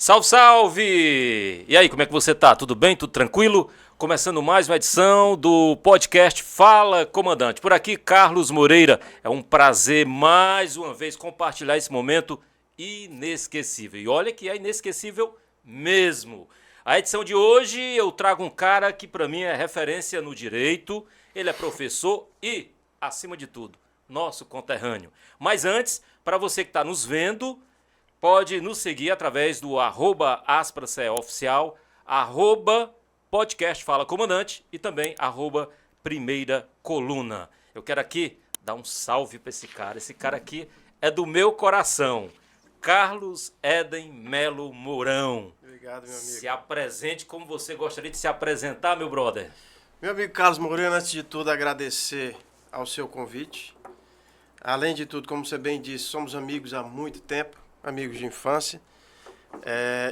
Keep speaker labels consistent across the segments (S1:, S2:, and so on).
S1: Salve, salve! E aí, como é que você tá? Tudo bem? Tudo tranquilo? Começando mais uma edição do podcast Fala Comandante. Por aqui, Carlos Moreira. É um prazer mais uma vez compartilhar esse momento inesquecível. E olha que é inesquecível mesmo. A edição de hoje eu trago um cara que para mim é referência no direito. Ele é professor e, acima de tudo, nosso conterrâneo. Mas antes, para você que está nos vendo, pode nos seguir através do @aspraceoficial, @podcast Fala Comandante e também @primeira coluna. Eu quero aqui dar um salve para esse cara. Esse cara aqui é do meu coração. Carlos Éden Melo Mourão.
S2: Obrigado, meu amigo.
S1: Se apresente como você gostaria de se apresentar, meu brother.
S2: Meu amigo Carlos Moreira, antes de tudo, agradecer ao seu convite. Além de tudo, como você bem disse, somos amigos há muito tempo, amigos de infância.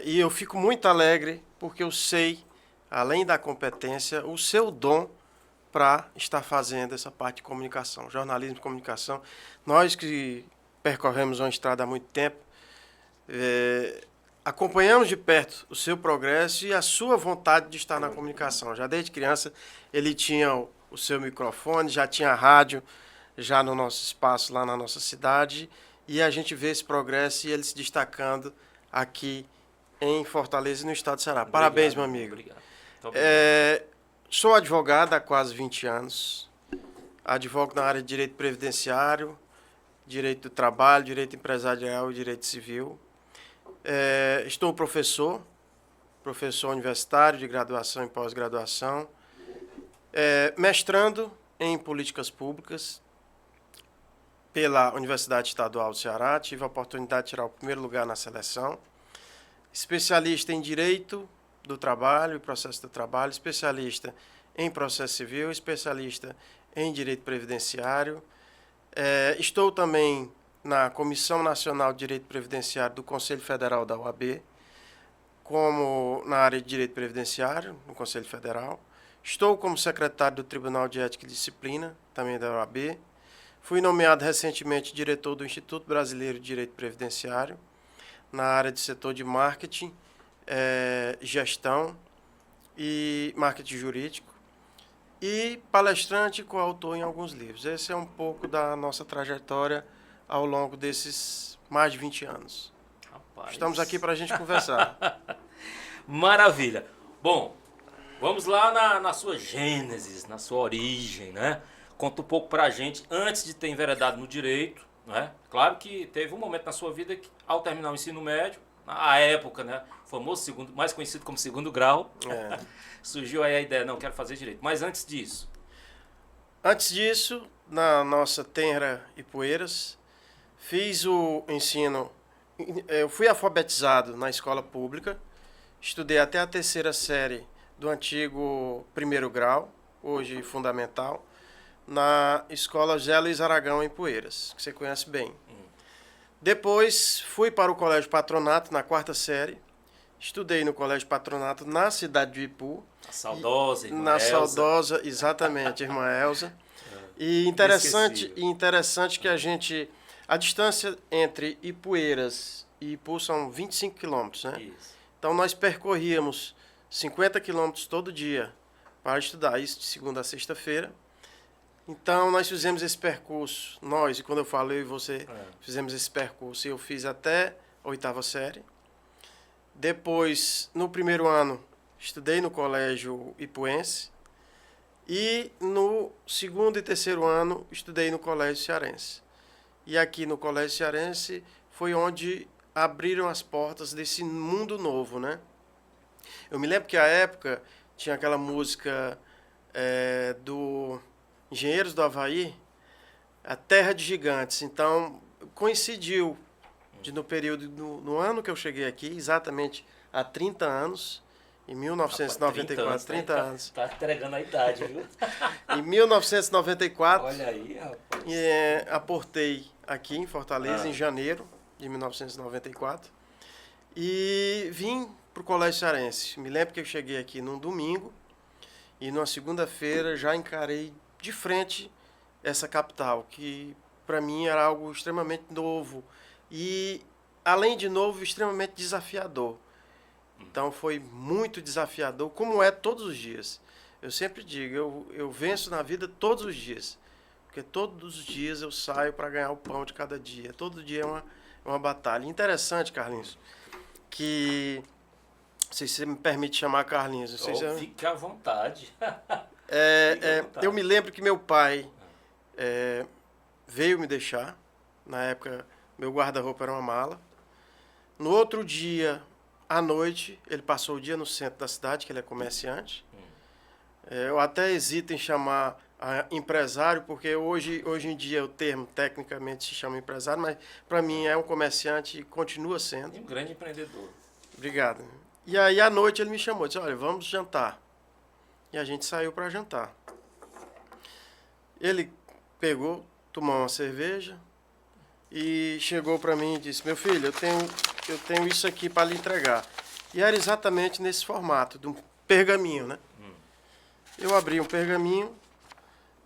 S2: E eu fico muito alegre porque eu sei, além da competência, o seu dom para estar fazendo essa parte de comunicação, jornalismo e comunicação. Nós que percorremos uma estrada há muito tempo, acompanhamos de perto o seu progresso e a sua vontade de estar na comunicação. Já desde criança ele tinha o seu microfone, já tinha rádio, já no nosso espaço lá na nossa cidade, e a gente vê esse progresso e ele se destacando aqui em Fortaleza e no estado do Ceará. Parabéns, meu amigo.
S1: Obrigado. Obrigado.
S2: Sou advogado há quase 20 anos, advogo na área de direito previdenciário, direito do trabalho, direito empresarial e direito civil. Estou professor universitário de graduação e pós-graduação, mestrando em políticas públicas pela Universidade Estadual do Ceará. Tive a oportunidade de tirar o primeiro lugar na seleção. Especialista em direito do trabalho e processo do trabalho, especialista em processo civil, especialista em direito previdenciário. Estou também na Comissão Nacional de Direito Previdenciário do Conselho Federal da OAB, como na área de Direito Previdenciário, no Conselho Federal. Estou como secretário do Tribunal de Ética e Disciplina, também da OAB. Fui nomeado recentemente diretor do Instituto Brasileiro de Direito Previdenciário, na área de setor de marketing, gestão e marketing jurídico. E palestrante e coautor em alguns livros. Esse é um pouco da nossa trajetória ao longo desses mais de 20 anos.
S1: Rapaz.
S2: Estamos aqui para a gente conversar.
S1: Maravilha. Bom, vamos lá na sua gênesis, na sua origem, né? Conta um pouco pra gente, antes de ter enveredado no direito, né? Claro que teve um momento na sua vida que, ao terminar o ensino médio, na época, né? O famoso mais conhecido como segundo grau, surgiu aí a ideia, não, quero fazer direito. Mas antes disso?
S2: Antes disso, na nossa tenra Ipueiras, fiz o ensino. Eu fui alfabetizado na escola pública, estudei até a 3ª série do antigo primeiro grau, hoje fundamental, na escola José Luiz Aragão, em Ipueiras, que você conhece bem. Depois fui para o Colégio Patronato, na 4ª série, estudei no Colégio Patronato na cidade de Ipu.
S1: A saudosa irmã
S2: Na
S1: Elza.
S2: saudosa, exatamente, irmã Elza. E interessante que a distância entre Ipueiras e Ipu são 25 quilômetros, né?
S1: Isso.
S2: Então nós percorríamos 50 quilômetros todo dia para estudar, isso de segunda a sexta-feira. Então nós fizemos esse percurso, e quando eu falo eu e você, fizemos esse percurso, eu fiz até a 8ª série. Depois, no primeiro ano, estudei no colégio ipuense. E no segundo e terceiro ano, estudei no colégio cearense. E aqui no colégio cearense foi onde abriram as portas desse mundo novo, né? Eu me lembro que à época tinha aquela música do Engenheiros do Havaí, A Terra de Gigantes. Então, coincidiu no ano que eu cheguei aqui, exatamente há 30 anos, em 1994, 30 anos.
S1: Tá entregando a idade, viu?
S2: Em 1994,
S1: Olha aí, rapaz.
S2: aportei aqui em Fortaleza, em janeiro de 1994, e vim para o Colégio Cearense. Me lembro que eu cheguei aqui num domingo, e numa segunda-feira já encarei de frente essa capital, que para mim era algo extremamente novo e, além de novo, extremamente desafiador. Então foi muito desafiador, como é todos os dias. Eu sempre digo, eu venço na vida todos os dias. Porque todos os dias eu saio para ganhar o pão de cada dia. Todo dia é uma batalha. Interessante, Carlinhos, que... Não sei se você me permite chamar Carlinhos. Não sei se eu...
S1: Fique à vontade.
S2: Eu me lembro que meu pai veio me deixar. Na época, meu guarda-roupa era uma mala. No outro dia, à noite, ele passou o dia no centro da cidade, que ele é comerciante. Eu até hesito em chamar empresário, porque hoje em dia o termo tecnicamente se chama empresário, mas para mim é um comerciante e continua sendo.
S1: E um grande empreendedor.
S2: Obrigado. E aí, à noite, ele me chamou, disse, olha, vamos jantar. E a gente saiu para jantar. Ele pegou, tomou uma cerveja e chegou para mim e disse, meu filho, eu tenho isso aqui para lhe entregar. E era exatamente nesse formato, de um pergaminho, né? Eu abri um pergaminho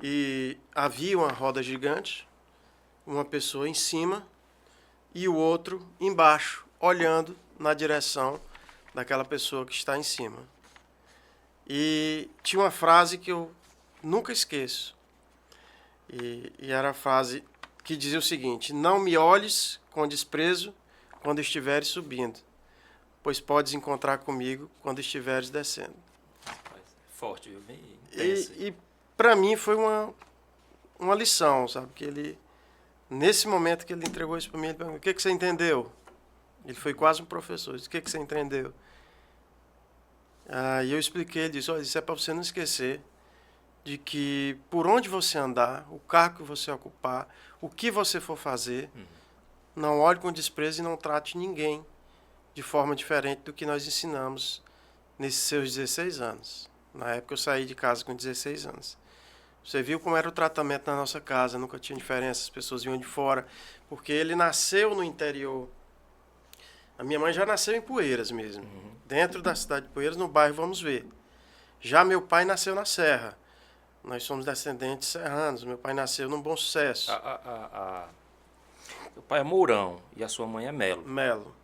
S2: e havia uma roda gigante, uma pessoa em cima e o outro embaixo, olhando na direção daquela pessoa que está em cima. E tinha uma frase que eu nunca esqueço. E era a frase que dizia o seguinte, não me olhes com desprezo quando estiveres subindo, pois podes encontrar comigo quando estiveres descendo.
S1: Forte, viu? Bem
S2: E para mim foi uma lição, sabe? Que ele, nesse momento que ele entregou isso para mim, ele perguntou, o que você entendeu? Ele foi quase um professor. Ele disse, o que você entendeu? E eu expliquei, ele disse, olha, isso é para você não esquecer de que por onde você andar, o cargo que você ocupar, o que você for fazer, não olhe com desprezo e não trate ninguém de forma diferente do que nós ensinamos nesses seus 16 anos. Na época eu saí de casa com 16 anos. Você viu como era o tratamento na nossa casa, nunca tinha diferença, as pessoas vinham de fora, porque ele nasceu no interior. A minha mãe já nasceu em Poeiras mesmo, dentro da cidade de Poeiras, no bairro Vamos Ver. Já meu pai nasceu na Serra. Nós somos descendentes serranos, meu pai nasceu num Bom Sucesso.
S1: O pai é Mourão e a sua mãe é Melo.
S2: Melo.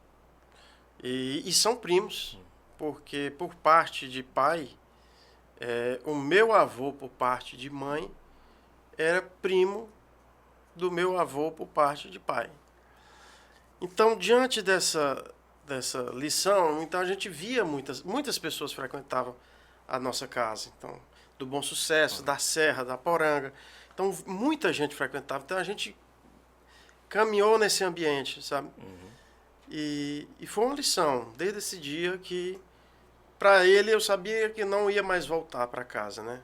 S2: E são primos, porque por parte de pai, o meu avô por parte de mãe era primo do meu avô por parte de pai. Então, diante dessa lição, então a gente via muitas pessoas frequentavam a nossa casa. Então, do Bom Sucesso, da Serra, da Poranga. Então, muita gente frequentava. Então, a gente caminhou nesse ambiente, sabe? E foi uma lição, desde esse dia que, para ele, eu sabia que não ia mais voltar para casa, né?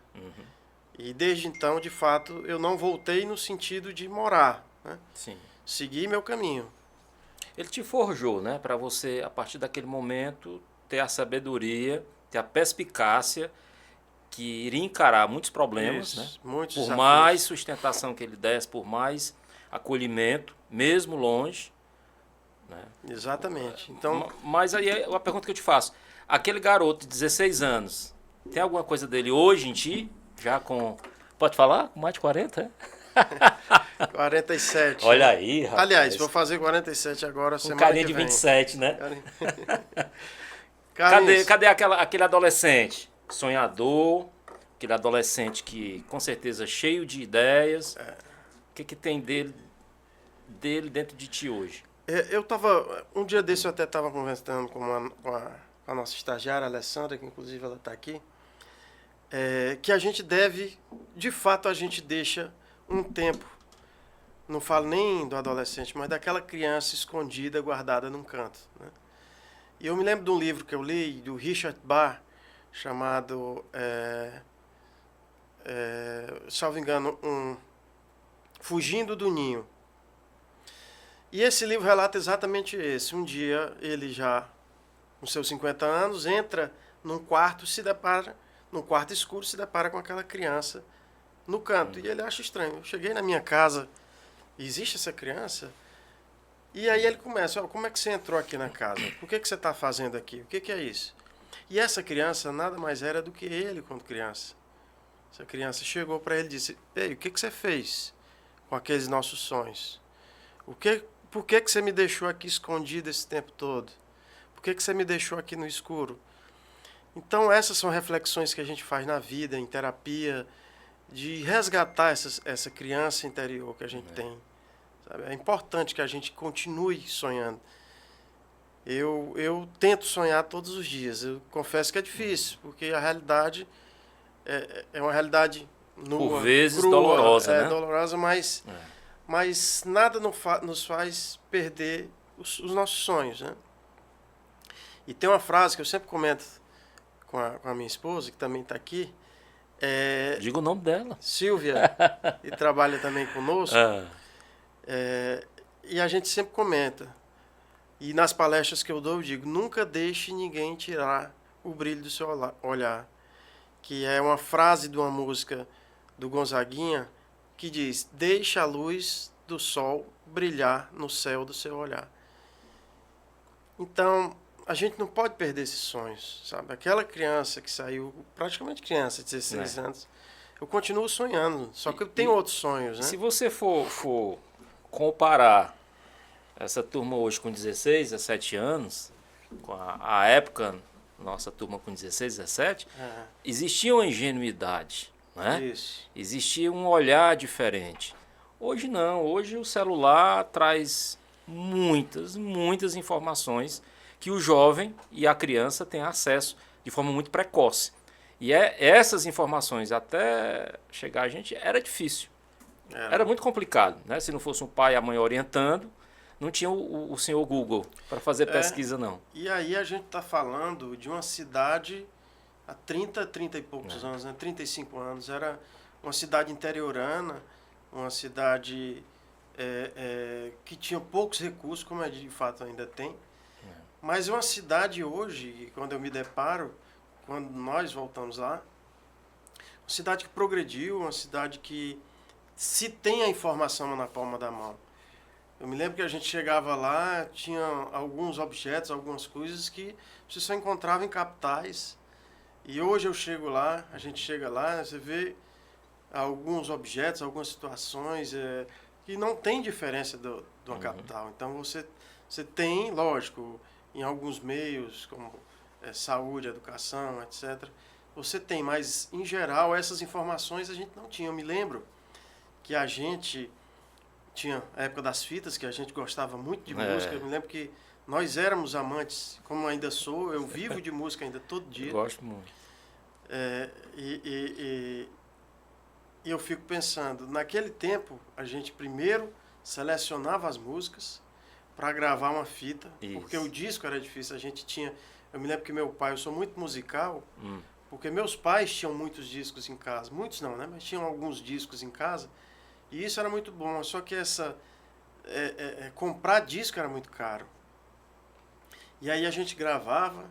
S2: E desde então, de fato, eu não voltei no sentido de morar, né?
S1: Sim.
S2: Segui meu caminho.
S1: Ele te forjou, né? Para você, a partir daquele momento, ter a sabedoria, ter a perspicácia que iria encarar muitos problemas,
S2: Isso,
S1: né?
S2: muitos
S1: Por
S2: desafios.
S1: mais sustentação que ele desse, por mais acolhimento, mesmo longe, né?
S2: Exatamente. Então,
S1: Mas aí é uma pergunta que eu te faço. Aquele garoto de 16 anos, tem alguma coisa dele hoje em ti? Já com... Pode falar? Com mais de 40, é?
S2: 47.
S1: Olha aí, rapaz.
S2: Aliás, vou fazer 47 agora,
S1: Um
S2: semana
S1: carinha
S2: que
S1: de
S2: vem.
S1: 27, né?
S2: Carlinhos,
S1: Cadê aquele adolescente sonhador, aquele adolescente que, com certeza, cheio de ideias? O que tem dele dentro de ti hoje?
S2: eu tava... Um dia desse eu até estava conversando com a nossa estagiária, a Alessandra, que inclusive ela está aqui, que a gente deve, de fato, a gente deixa um tempo, não falo nem do adolescente, mas daquela criança escondida, guardada num canto, né? E eu me lembro de um livro que eu li, do Richard Bach, chamado, salvo engano, Fugindo do Ninho. E esse livro relata exatamente esse. Um dia, ele já, com seus 50 anos, entra num quarto, num quarto escuro, se depara com aquela criança no canto. E ele acha estranho. Eu cheguei na minha casa, existe essa criança? E aí ele começa, como é que você entrou aqui na casa? O que você está fazendo aqui? O que é isso? E essa criança nada mais era do que ele quando criança. Essa criança chegou para ele e disse, ei, o que você fez com aqueles nossos sonhos? Por que você me deixou aqui escondido esse tempo todo? Por que você me deixou aqui no escuro? Então, essas são reflexões que a gente faz na vida, em terapia, de resgatar essa criança interior que a gente tem. Sabe? É importante que a gente continue sonhando. Eu tento sonhar todos os dias. Eu confesso que é difícil, porque a realidade é uma realidade nua,
S1: por vezes
S2: crua,
S1: dolorosa, né?
S2: Dolorosa, mas nada nos faz perder os nossos sonhos, né? E tem uma frase que eu sempre comento com a minha esposa, que também está aqui.
S1: Diga o nome dela.
S2: Silvia, e trabalha também conosco. E a gente sempre comenta. E nas palestras que eu dou, eu digo, nunca deixe ninguém tirar o brilho do seu olhar. Que é uma frase de uma música do Gonzaguinha, que diz, deixe a luz do sol brilhar no céu do seu olhar. Então, a gente não pode perder esses sonhos, sabe? Aquela criança que saiu, praticamente criança, 16 anos, eu continuo sonhando, só que eu tenho outros sonhos, né?
S1: Se você for comparar essa turma hoje com 16, 17 anos, com a época, nossa turma com 16, 17, existia uma ingenuidade, né?
S2: Isso.
S1: Existia um olhar diferente. Hoje não, hoje o celular traz muitas informações que o jovem e a criança têm acesso de forma muito precoce. E essas informações, até chegar a gente, era difícil. Era muito complicado, né? Se não fosse um pai e a mãe orientando, não tinha o senhor Google para fazer pesquisa, não.
S2: E aí a gente está falando de uma cidade há 30 e poucos anos, né? 35 anos. Era uma cidade interiorana, uma cidade que tinha poucos recursos, como de fato ainda tem. Mas é uma cidade hoje, quando eu me deparo, quando nós voltamos lá, uma cidade que progrediu, uma cidade que se tem a informação na palma da mão. Eu me lembro que a gente chegava lá, tinha alguns objetos, algumas coisas que você só encontrava em capitais. E hoje eu chego lá, a gente chega lá, você vê alguns objetos, algumas situações que não tem diferença de uma capital. Então você tem, lógico, em alguns meios, como saúde, educação, etc. Você tem, mas em geral essas informações a gente não tinha. Eu me lembro que a gente tinha a época das fitas, que a gente gostava muito de música. Eu me lembro que nós éramos amantes, como ainda sou, eu vivo de música ainda todo dia.
S1: Eu gosto muito.
S2: E eu fico pensando, naquele tempo a gente primeiro selecionava as músicas para gravar uma fita, porque o disco era difícil, a gente tinha... Eu me lembro que meu pai, eu sou muito musical, porque meus pais tinham muitos discos em casa, muitos não, né? Mas tinham alguns discos em casa, e isso era muito bom, só que comprar disco era muito caro. E aí a gente gravava,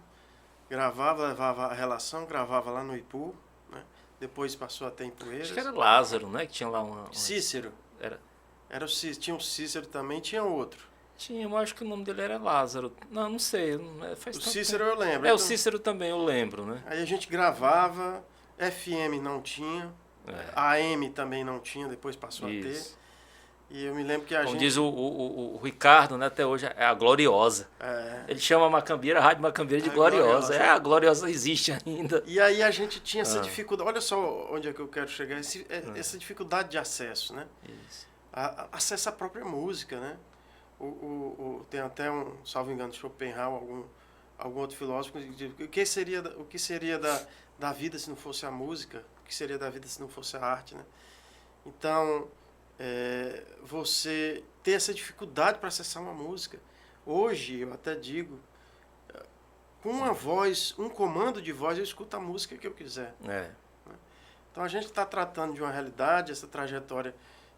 S2: levava a relação, gravava lá no Ipu, né? Depois passou até em Poeiras.
S1: Acho que era Lázaro, né? Que tinha lá uma...
S2: Cícero. Era o Cícero, tinha um Cícero também, tinha outro.
S1: Tinha, eu acho que o nome dele era Lázaro. Não sei.
S2: O Cícero eu lembro.
S1: Então, o Cícero também eu lembro, né?
S2: Aí a gente gravava, FM não tinha, AM também não tinha, depois passou a ter. E eu me lembro que
S1: Como diz o Ricardo, né, até hoje, é a Gloriosa. Ele chama a Macambira, a Rádio Macambira de Gloriosa. A Gloriosa existe ainda.
S2: E aí a gente tinha essa dificuldade, olha só onde é que eu quero chegar, essa dificuldade de acesso, né? Isso. Acesso à própria música, né? Tem até salvo engano, Schopenhauer, algum outro filósofo, que diz, o que seria da vida se não fosse a música? O que seria da vida se não fosse a arte, né? Então, você ter essa dificuldade para acessar uma música. Hoje, eu até digo, com uma voz, um comando de voz, eu escuto a música que eu quiser. Então, a gente está tratando de uma realidade, essa trajetória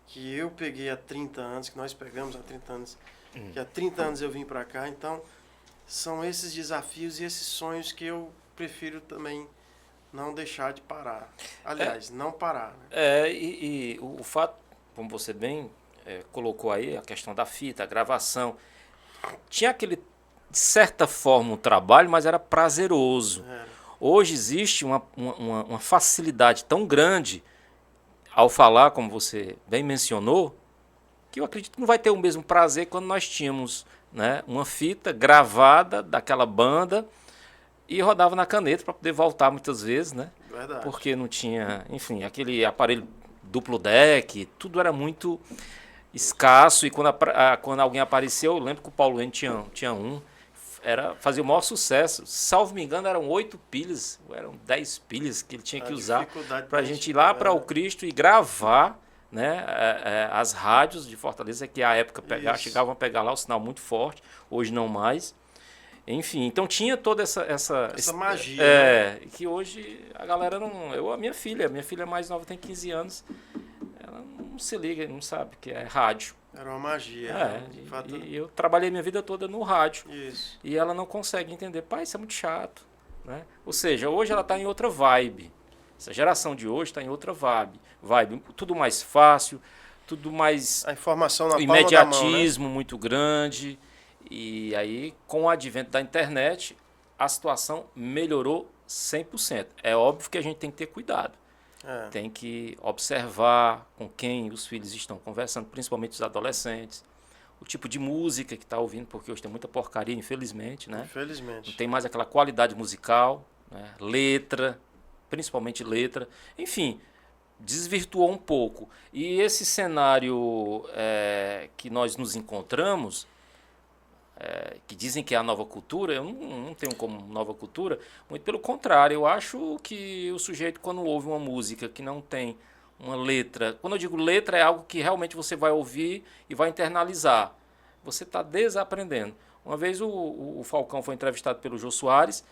S2: que eu peguei há 30 anos, que nós pegamos há 30 anos, que há 30 anos eu vim para cá. Então, são esses desafios e esses sonhos que eu prefiro também não deixar de parar. Aliás, não parar. Né?
S1: E o fato, como você bem colocou aí, a questão da fita, a gravação, tinha aquele, de certa forma, um trabalho, mas era prazeroso. Hoje existe uma facilidade tão grande ao falar, como você bem mencionou, que eu acredito que não vai ter o mesmo prazer quando nós tínhamos né, uma fita gravada daquela banda e rodava na caneta para poder voltar muitas vezes, né?
S2: Verdade.
S1: Porque não tinha, enfim, aquele aparelho duplo deck, tudo era muito escasso e quando alguém apareceu, eu lembro que o Paulo N tinha um, fazia o maior sucesso. Salvo me engano, eram 8 pilhas, eram 10 pilhas que ele tinha que usar para a gente ir lá para o Cristo e gravar, né, as rádios de Fortaleza, que à época chegavam a pegar lá o sinal muito forte, hoje não mais. Enfim, então tinha toda essa
S2: magia.
S1: Né? Que hoje a galera não. A minha filha mais nova tem 15 anos, ela não se liga, não sabe que é rádio.
S2: Era uma magia.
S1: E eu trabalhei minha vida toda no rádio.
S2: Isso.
S1: E ela não consegue entender. Pai, isso é muito chato. Né? Ou seja, hoje ela está em outra vibe. Essa geração de hoje está em outra vibe. Tudo mais fácil, tudo mais.
S2: A informação na palma
S1: imediatismo
S2: da mão, né?
S1: muito grande. E aí, com o advento da internet, a situação melhorou 100%. É óbvio que a gente tem que ter cuidado. Tem que observar com quem os filhos estão conversando, principalmente os adolescentes, o tipo de música que está ouvindo, porque hoje tem muita porcaria, infelizmente, né?
S2: Infelizmente.
S1: Não tem mais aquela qualidade musical, né? Letra, principalmente letra. Enfim, desvirtuou um pouco. E esse cenário que nós nos encontramos, que dizem que é a nova cultura, eu não tenho como nova cultura, muito pelo contrário, eu acho que o sujeito, quando ouve uma música que não tem uma letra, quando eu digo letra, é algo que realmente você vai ouvir e vai internalizar, você está desaprendendo. Uma vez o Falcão foi entrevistado pelo Jô Soares,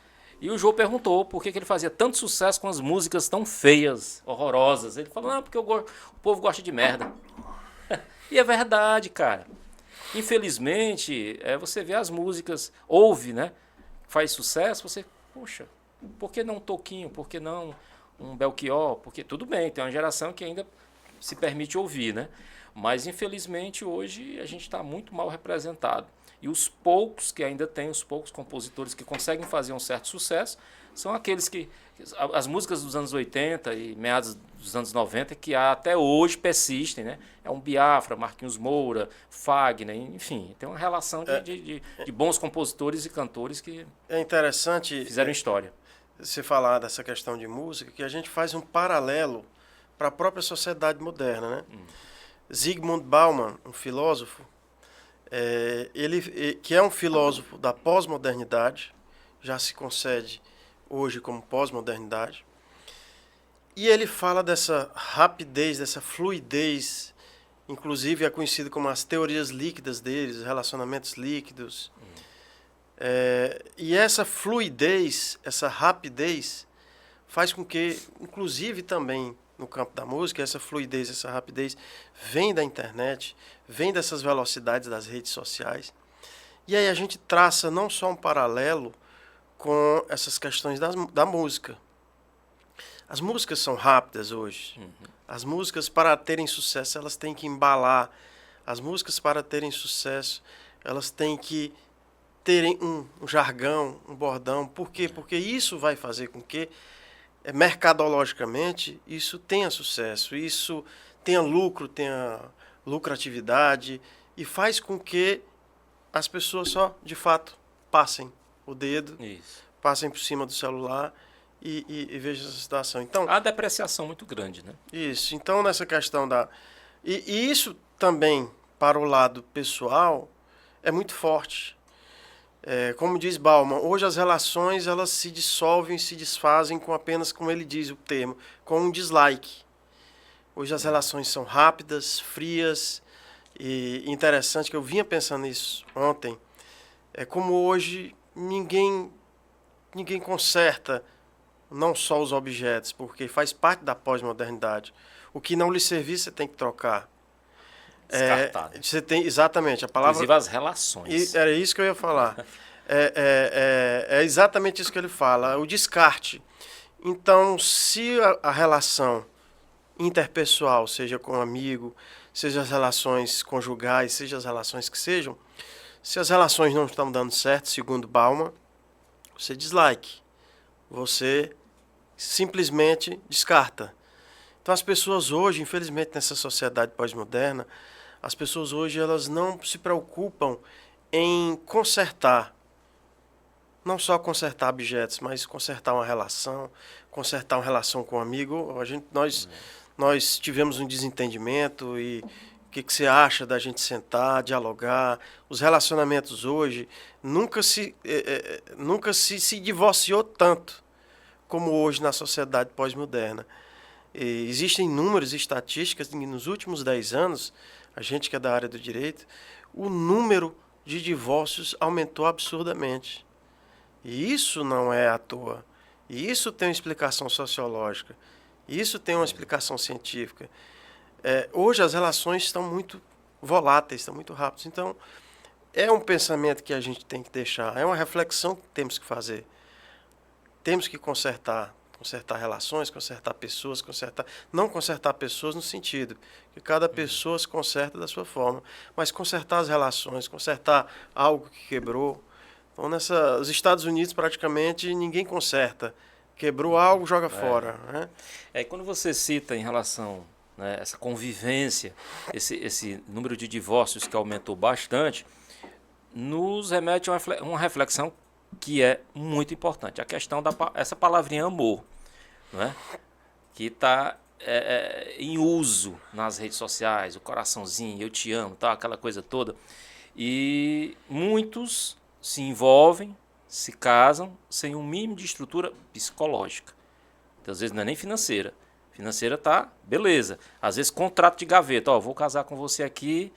S1: e o Jô perguntou por que ele fazia tanto sucesso com as músicas tão feias, horrorosas. Ele falou, não, porque o povo gosta de merda. E é verdade, cara. Infelizmente, você vê as músicas, ouve, né? Faz sucesso, você, poxa, por que não um Toquinho? Por que não um Belchior? Porque tudo bem, tem uma geração que ainda se permite ouvir, né? Mas infelizmente hoje a gente está muito mal representado. E os poucos que ainda tem, os poucos compositores que conseguem fazer um certo sucesso, são aqueles que... As músicas dos anos 80 e meados dos anos 90 que até hoje persistem, né? É um Biafra, Marquinhos Moura, Fagner, enfim. Tem uma relação de bons compositores e cantores que
S2: é interessante
S1: fizeram história.
S2: Você falar dessa questão de música, que a gente faz um paralelo para a própria sociedade moderna, né? Zygmunt Bauman, um filósofo, que é um filósofo da pós-modernidade, já se concede hoje como pós-modernidade, e ele fala dessa rapidez, dessa fluidez, inclusive é conhecido como as teorias líquidas deles, relacionamentos líquidos. E essa fluidez, essa rapidez, faz com que, inclusive também no campo da música, essa fluidez, essa rapidez vem da internet, vem dessas velocidades das redes sociais. E aí a gente traça não só um paralelo com essas questões da música. As músicas são rápidas hoje. As músicas, para terem sucesso, elas têm que embalar. As músicas, para terem sucesso, elas têm que terem um jargão, um bordão. Por quê? Porque isso vai fazer com que, mercadologicamente, isso tenha sucesso, isso tenha lucro, tenha lucratividade, e faz com que as pessoas só, de fato, passem o dedo, passem por cima do celular e vejam essa situação. Então,
S1: há depreciação muito grande, né?
S2: Isso. Então, nessa questão da... E isso também, para o lado pessoal, é muito forte. Como diz Bauman, hoje as relações elas se dissolvem, se desfazem com apenas, como ele diz o termo, com um dislike. Hoje as relações são rápidas, frias, e interessante que eu vinha pensando nisso ontem, como hoje ninguém conserta não só os objetos, porque faz parte da pós-modernidade. O que não lhe servir, você tem que trocar.
S1: Descartar.
S2: Você tem, exatamente, a palavra...
S1: Inclusive as relações.
S2: Era isso que eu ia falar. É exatamente isso que ele fala, o descarte. Então, se a relação interpessoal, seja com um amigo, seja as relações conjugais, seja as relações que sejam, se as relações não estão dando certo, segundo Bauman, você dislike. Você simplesmente descarta. Então as pessoas hoje, infelizmente nessa sociedade pós-moderna, as pessoas hoje elas não se preocupam em consertar, não só consertar objetos, mas consertar uma relação com um amigo. Nós tivemos um desentendimento e o que você acha da gente sentar, dialogar? Os relacionamentos hoje nunca se divorciou tanto como hoje na sociedade pós-moderna. Existem números e estatísticas, e nos últimos 10 anos, a gente que é da área do direito, o número de divórcios aumentou absurdamente. E isso não é à toa. E isso tem uma explicação sociológica. Isso tem uma explicação científica. Hoje as relações estão muito voláteis, estão muito rápidas. Então, é um pensamento que a gente tem que deixar, é uma reflexão que temos que fazer. Temos que consertar relações, consertar pessoas, não consertar pessoas no sentido que cada pessoa se conserta da sua forma, mas consertar as relações, consertar algo que quebrou. Então, os Estados Unidos praticamente ninguém conserta. Quebrou algo, joga fora. Né?
S1: Quando você cita em relação, né, essa convivência, esse número de divórcios que aumentou bastante, nos remete a uma reflexão que é muito importante. A questão essa palavrinha amor, né, que está em uso nas redes sociais, o coraçãozinho, eu te amo, tá, aquela coisa toda. E muitos se envolvem, se casam sem um mínimo de estrutura psicológica. Então, às vezes não é nem financeira. Financeira tá, beleza. Às vezes contrato de gaveta, vou casar com você aqui,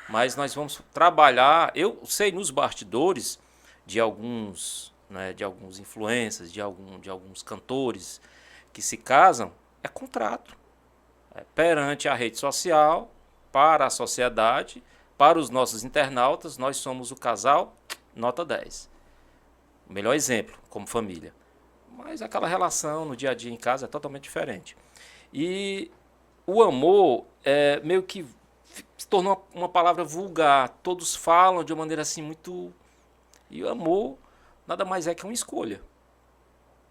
S1: mas nós vamos trabalhar. Eu sei nos bastidores de alguns, né, de alguns influencers, de alguns cantores que se casam, é contrato. Perante a rede social, para a sociedade, para os nossos internautas, nós somos o casal nota 10. O melhor exemplo, como família. Mas aquela relação no dia a dia em casa é totalmente diferente. E o amor meio que se tornou uma palavra vulgar. Todos falam de uma maneira assim muito... E o amor nada mais é que uma escolha.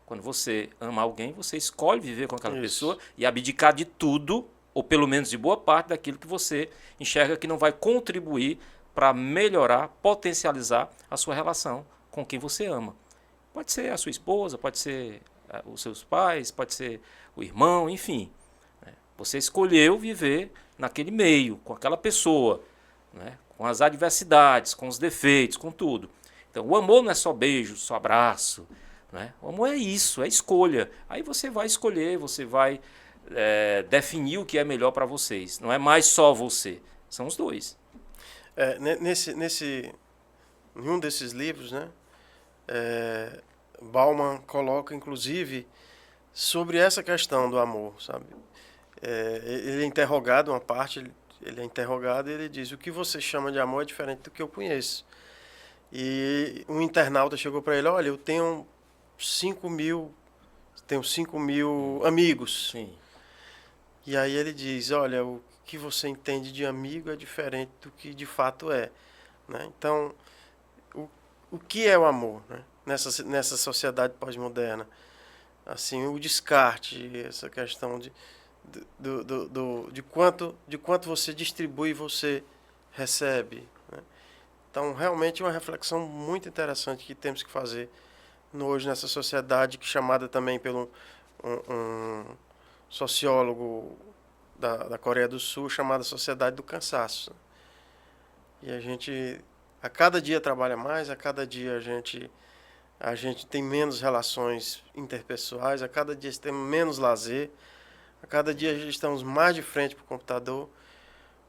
S1: Quando você ama alguém, você escolhe viver com aquela pessoa e abdicar de tudo, ou pelo menos de boa parte daquilo que você enxerga que não vai contribuir para melhorar, potencializar a sua relação com quem você ama. Pode ser a sua esposa, pode ser os seus pais, pode ser o irmão, enfim. Você escolheu viver naquele meio, com aquela pessoa, né? Com as adversidades, com os defeitos, com tudo. Então, o amor não é só beijo, só abraço. Né? O amor é isso, é escolha. Aí você vai escolher, você vai definir o que é melhor para vocês. Não é mais só você, são os dois.
S2: Em um desses livros, né, Bauman coloca, inclusive, sobre essa questão do amor, sabe? Ele é interrogado, uma parte, ele é interrogado e ele diz: o que você chama de amor é diferente do que eu conheço. E um internauta chegou para ele: olha, eu tenho 5 mil amigos.
S1: Sim.
S2: E aí ele diz: olha, o que você entende de amigo é diferente do que de fato é. Né? Então, o que é o amor, né? Nessa sociedade pós-moderna? Assim, o descarte, essa questão de quanto você distribui e você recebe. Né? Então, realmente é uma reflexão muito interessante que temos que fazer hoje nessa sociedade, chamada também pelo um sociólogo da Coreia do Sul, chamada Sociedade do Cansaço. E a gente, a cada dia trabalha mais, a cada dia a gente tem menos relações interpessoais, a cada dia temos menos lazer, a cada dia a gente estamos mais de frente para o computador,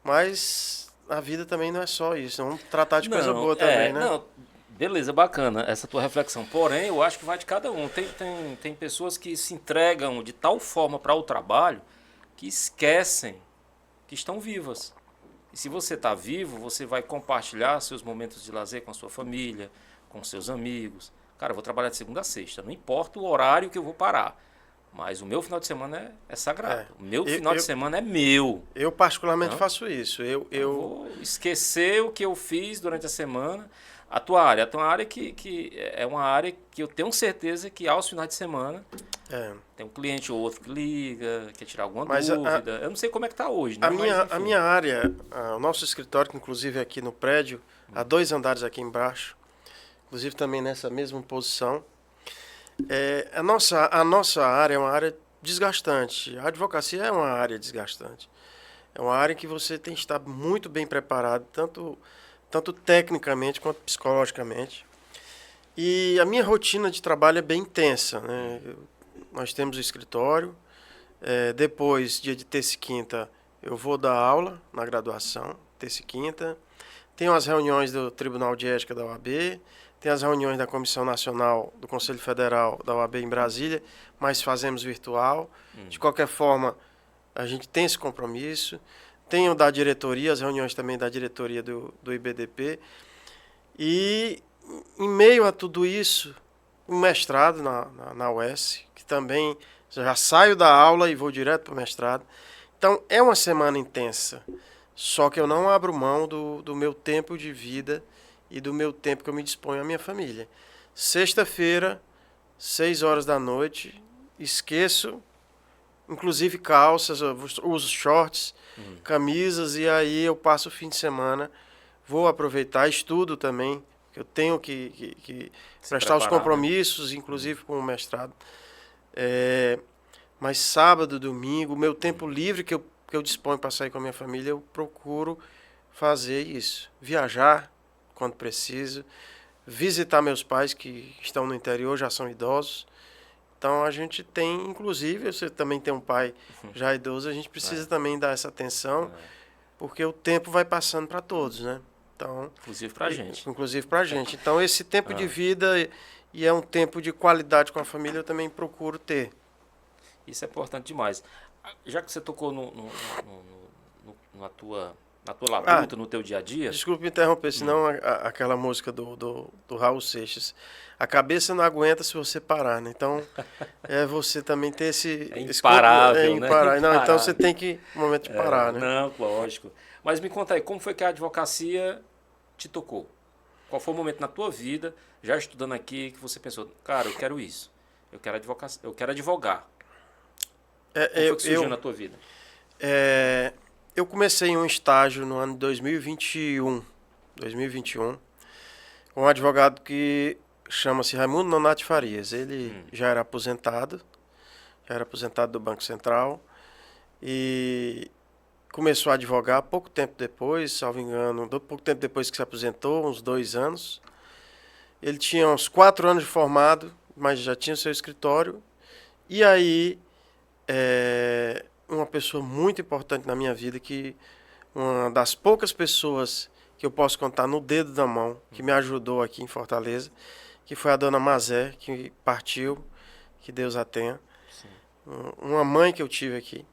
S2: mas a vida também não é só isso, vamos tratar de coisa boa também, né?
S1: Não, beleza, bacana essa tua reflexão, porém eu acho que vai de cada um. Tem pessoas que se entregam de tal forma para o trabalho que esquecem que estão vivas. E se você está vivo, você vai compartilhar seus momentos de lazer com a sua família, com seus amigos. Cara, eu vou trabalhar de segunda a sexta, não importa o horário que eu vou parar. Mas o meu final de semana é sagrado.
S2: É.
S1: O meu final de semana é meu.
S2: Eu particularmente
S1: Não?
S2: faço isso.
S1: Eu vou esquecer o que eu fiz durante a semana. A tua área que é uma área que eu tenho certeza que aos finais de semana
S2: é,
S1: tem um cliente ou outro que liga, quer tirar alguma
S2: mas
S1: dúvida. Eu não sei como é que tá hoje, né?
S2: a minha área, o nosso escritório, que inclusive é aqui no prédio, há 2 andares aqui embaixo, inclusive também nessa mesma posição, a nossa área é uma área desgastante. A advocacia é uma área desgastante. É uma área em que você tem que estar muito bem preparado, tanto tecnicamente quanto psicologicamente. E a minha rotina de trabalho é bem intensa, né? Nós temos o escritório, depois, dia de terça e quinta, eu vou dar aula na graduação, terça e quinta. Tenho as reuniões do Tribunal de Ética da OAB, tem as reuniões da Comissão Nacional do Conselho Federal da OAB em Brasília, mas fazemos virtual. De qualquer forma, a gente tem esse compromisso. Tenho da diretoria, as reuniões também da diretoria do IBDP. E, em meio a tudo isso, um mestrado na UES, que também já saio da aula e vou direto para o mestrado. Então, é uma semana intensa. Só que eu não abro mão do meu tempo de vida e do meu tempo que eu me disponho à minha família. Sexta-feira, 6 horas da noite, esqueço, inclusive calças, eu uso shorts, camisas, e aí eu passo o fim de semana, vou aproveitar, estudo também, que eu tenho que prestar os compromissos, né? Inclusive com o mestrado. Mas sábado, domingo, meu tempo livre que eu disponho para sair com a minha família, eu procuro fazer isso. Viajar quando preciso, visitar meus pais que estão no interior, já são idosos. Então a gente tem, inclusive, você também tem um pai já idoso, a gente precisa também dar essa atenção, porque o tempo vai passando para todos, né? Então,
S1: inclusive para a gente.
S2: Inclusive para a gente. Então esse tempo de vida e é um tempo de qualidade com a família, eu também procuro ter.
S1: Isso é importante demais. Já que você tocou na tua labuta, no teu dia a dia...
S2: Desculpe me interromper, senão aquela música do Raul Seixas, a cabeça não aguenta se você parar, né? Então, você também ter esse...
S1: É imparável,
S2: né? Imparável. Não, então você tem que, um momento de parar, né?
S1: Não, lógico. Mas me conta aí, como foi que a advocacia te tocou? Qual foi o momento na tua vida, já estudando aqui, que você pensou, cara, eu quero isso, eu quero advogar. Como foi que surgiu na tua vida?
S2: Eu comecei um estágio no ano de 2021, com um advogado que chama-se Raimundo Nonati Farias. Ele já era aposentado do Banco Central e começou a advogar pouco tempo depois, salvo engano, pouco tempo depois que se aposentou, uns 2 anos. Ele tinha uns 4 anos de formado, mas já tinha seu escritório. E aí, uma pessoa muito importante na minha vida, que uma das poucas pessoas que eu posso contar no dedo da mão, que me ajudou aqui em Fortaleza, que foi a dona Mazé, que partiu, que Deus a tenha. Sim. Uma mãe que eu tive aqui.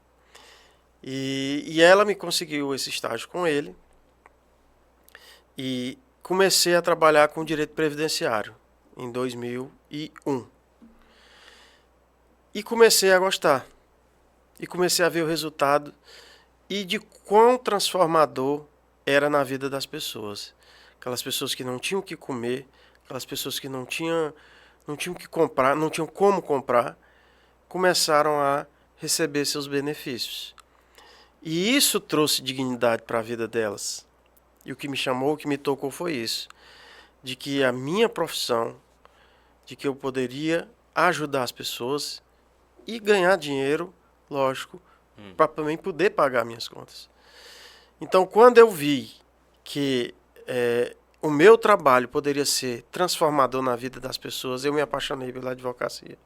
S2: E ela me conseguiu esse estágio com ele. E comecei a trabalhar com direito previdenciário em 2001. E comecei a gostar. E comecei a ver o resultado e de quão transformador era na vida das pessoas. Aquelas pessoas que não tinham o que comer, aquelas pessoas que não tinham o que comprar, não tinham como comprar, começaram a receber seus benefícios. E isso trouxe dignidade para a vida delas. E o que me chamou, o que me tocou foi isso. De que a minha profissão, de que eu poderia ajudar as pessoas e ganhar dinheiro, lógico, para também poder pagar minhas contas. Então, quando eu vi que o meu trabalho poderia ser transformador na vida das pessoas, eu me apaixonei pela advocacia.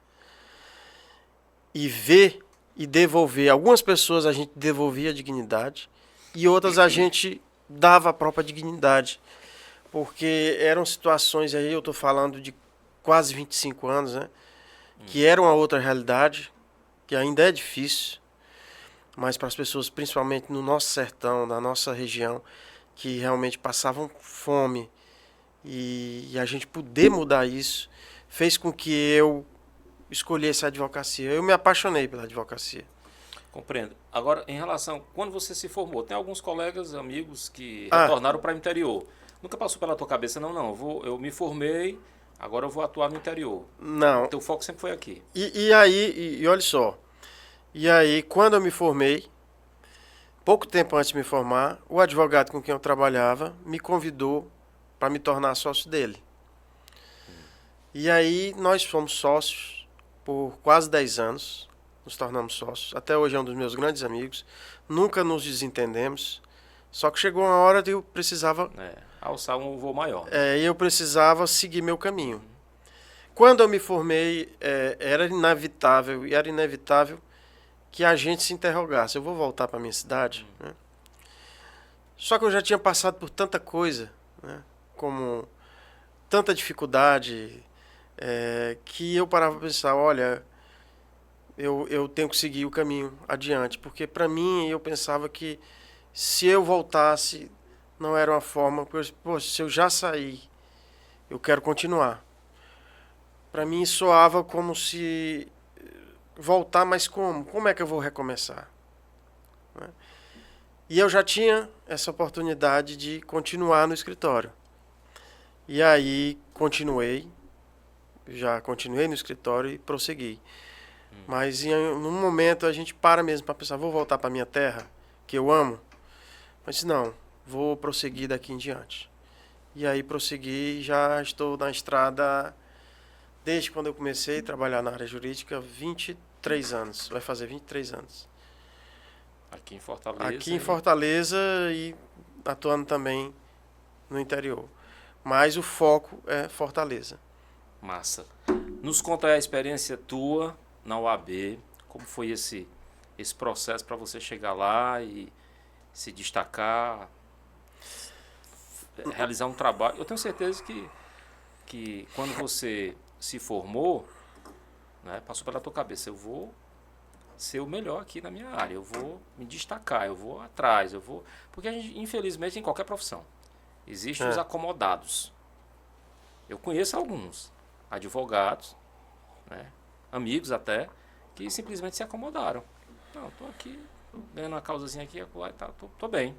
S2: E ver e devolver. Algumas pessoas a gente devolvia a dignidade e outras a gente dava a própria dignidade. Porque eram situações aí, eu estou falando de quase 25 anos, né? Que era uma outra realidade, que ainda é difícil, mas para as pessoas, principalmente no nosso sertão, na nossa região, que realmente passavam fome, e a gente poder mudar isso, fez com que eu escolhesse a advocacia. Eu me apaixonei pela advocacia.
S1: Compreendo. Agora, em relação, quando você se formou, tem alguns colegas, amigos que retornaram para o interior. Nunca passou pela tua cabeça, não, eu me formei, agora eu vou atuar no interior.
S2: Não.
S1: Teu foco sempre foi aqui.
S2: E aí, olha só, e aí quando eu me formei, pouco tempo antes de me formar, o advogado com quem eu trabalhava me convidou para me tornar sócio dele. E aí nós fomos sócios por quase 10 anos, nos tornamos sócios. Até hoje é um dos meus grandes amigos. Nunca nos desentendemos. Só que chegou uma hora que eu precisava...
S1: alçar um voo maior.
S2: E eu precisava seguir meu caminho. Quando eu me formei, era inevitável que a gente se interrogasse. Eu vou voltar para minha cidade? Né? Só que eu já tinha passado por tanta coisa, né? Como tanta dificuldade, que eu parava para pensar, olha, eu tenho que seguir o caminho adiante. Porque para mim, eu pensava que se eu voltasse, não era uma forma... Poxa, se eu já saí, eu quero continuar. Para mim, soava como se... Voltar, mas como? Como é que eu vou recomeçar? Né? E eu já tinha essa oportunidade de continuar no escritório. E aí, já continuei no escritório e prossegui. Mas num momento a gente para mesmo para pensar, vou voltar para minha terra, que eu amo. Mas não, vou prosseguir daqui em diante. E aí prossegui, já estou na estrada desde quando eu comecei a trabalhar na área jurídica, 23 anos. Vai fazer 23 anos.
S1: Aqui em Fortaleza.
S2: Aqui em Fortaleza e atuando também no interior. Mas o foco é Fortaleza.
S1: Massa. Nos conta aí a experiência tua na UAB, como foi esse processo para você chegar lá e se destacar, realizar um trabalho. Eu tenho certeza que quando você se formou, né, passou pela tua cabeça, eu vou ser o melhor aqui na minha área, eu vou me destacar, eu vou atrás, porque a gente, infelizmente, em qualquer profissão, existem os acomodados. Eu conheço alguns advogados, né, amigos até, que simplesmente se acomodaram. Não, tô aqui, tô ganhando uma causazinha aqui, tá, tô bem.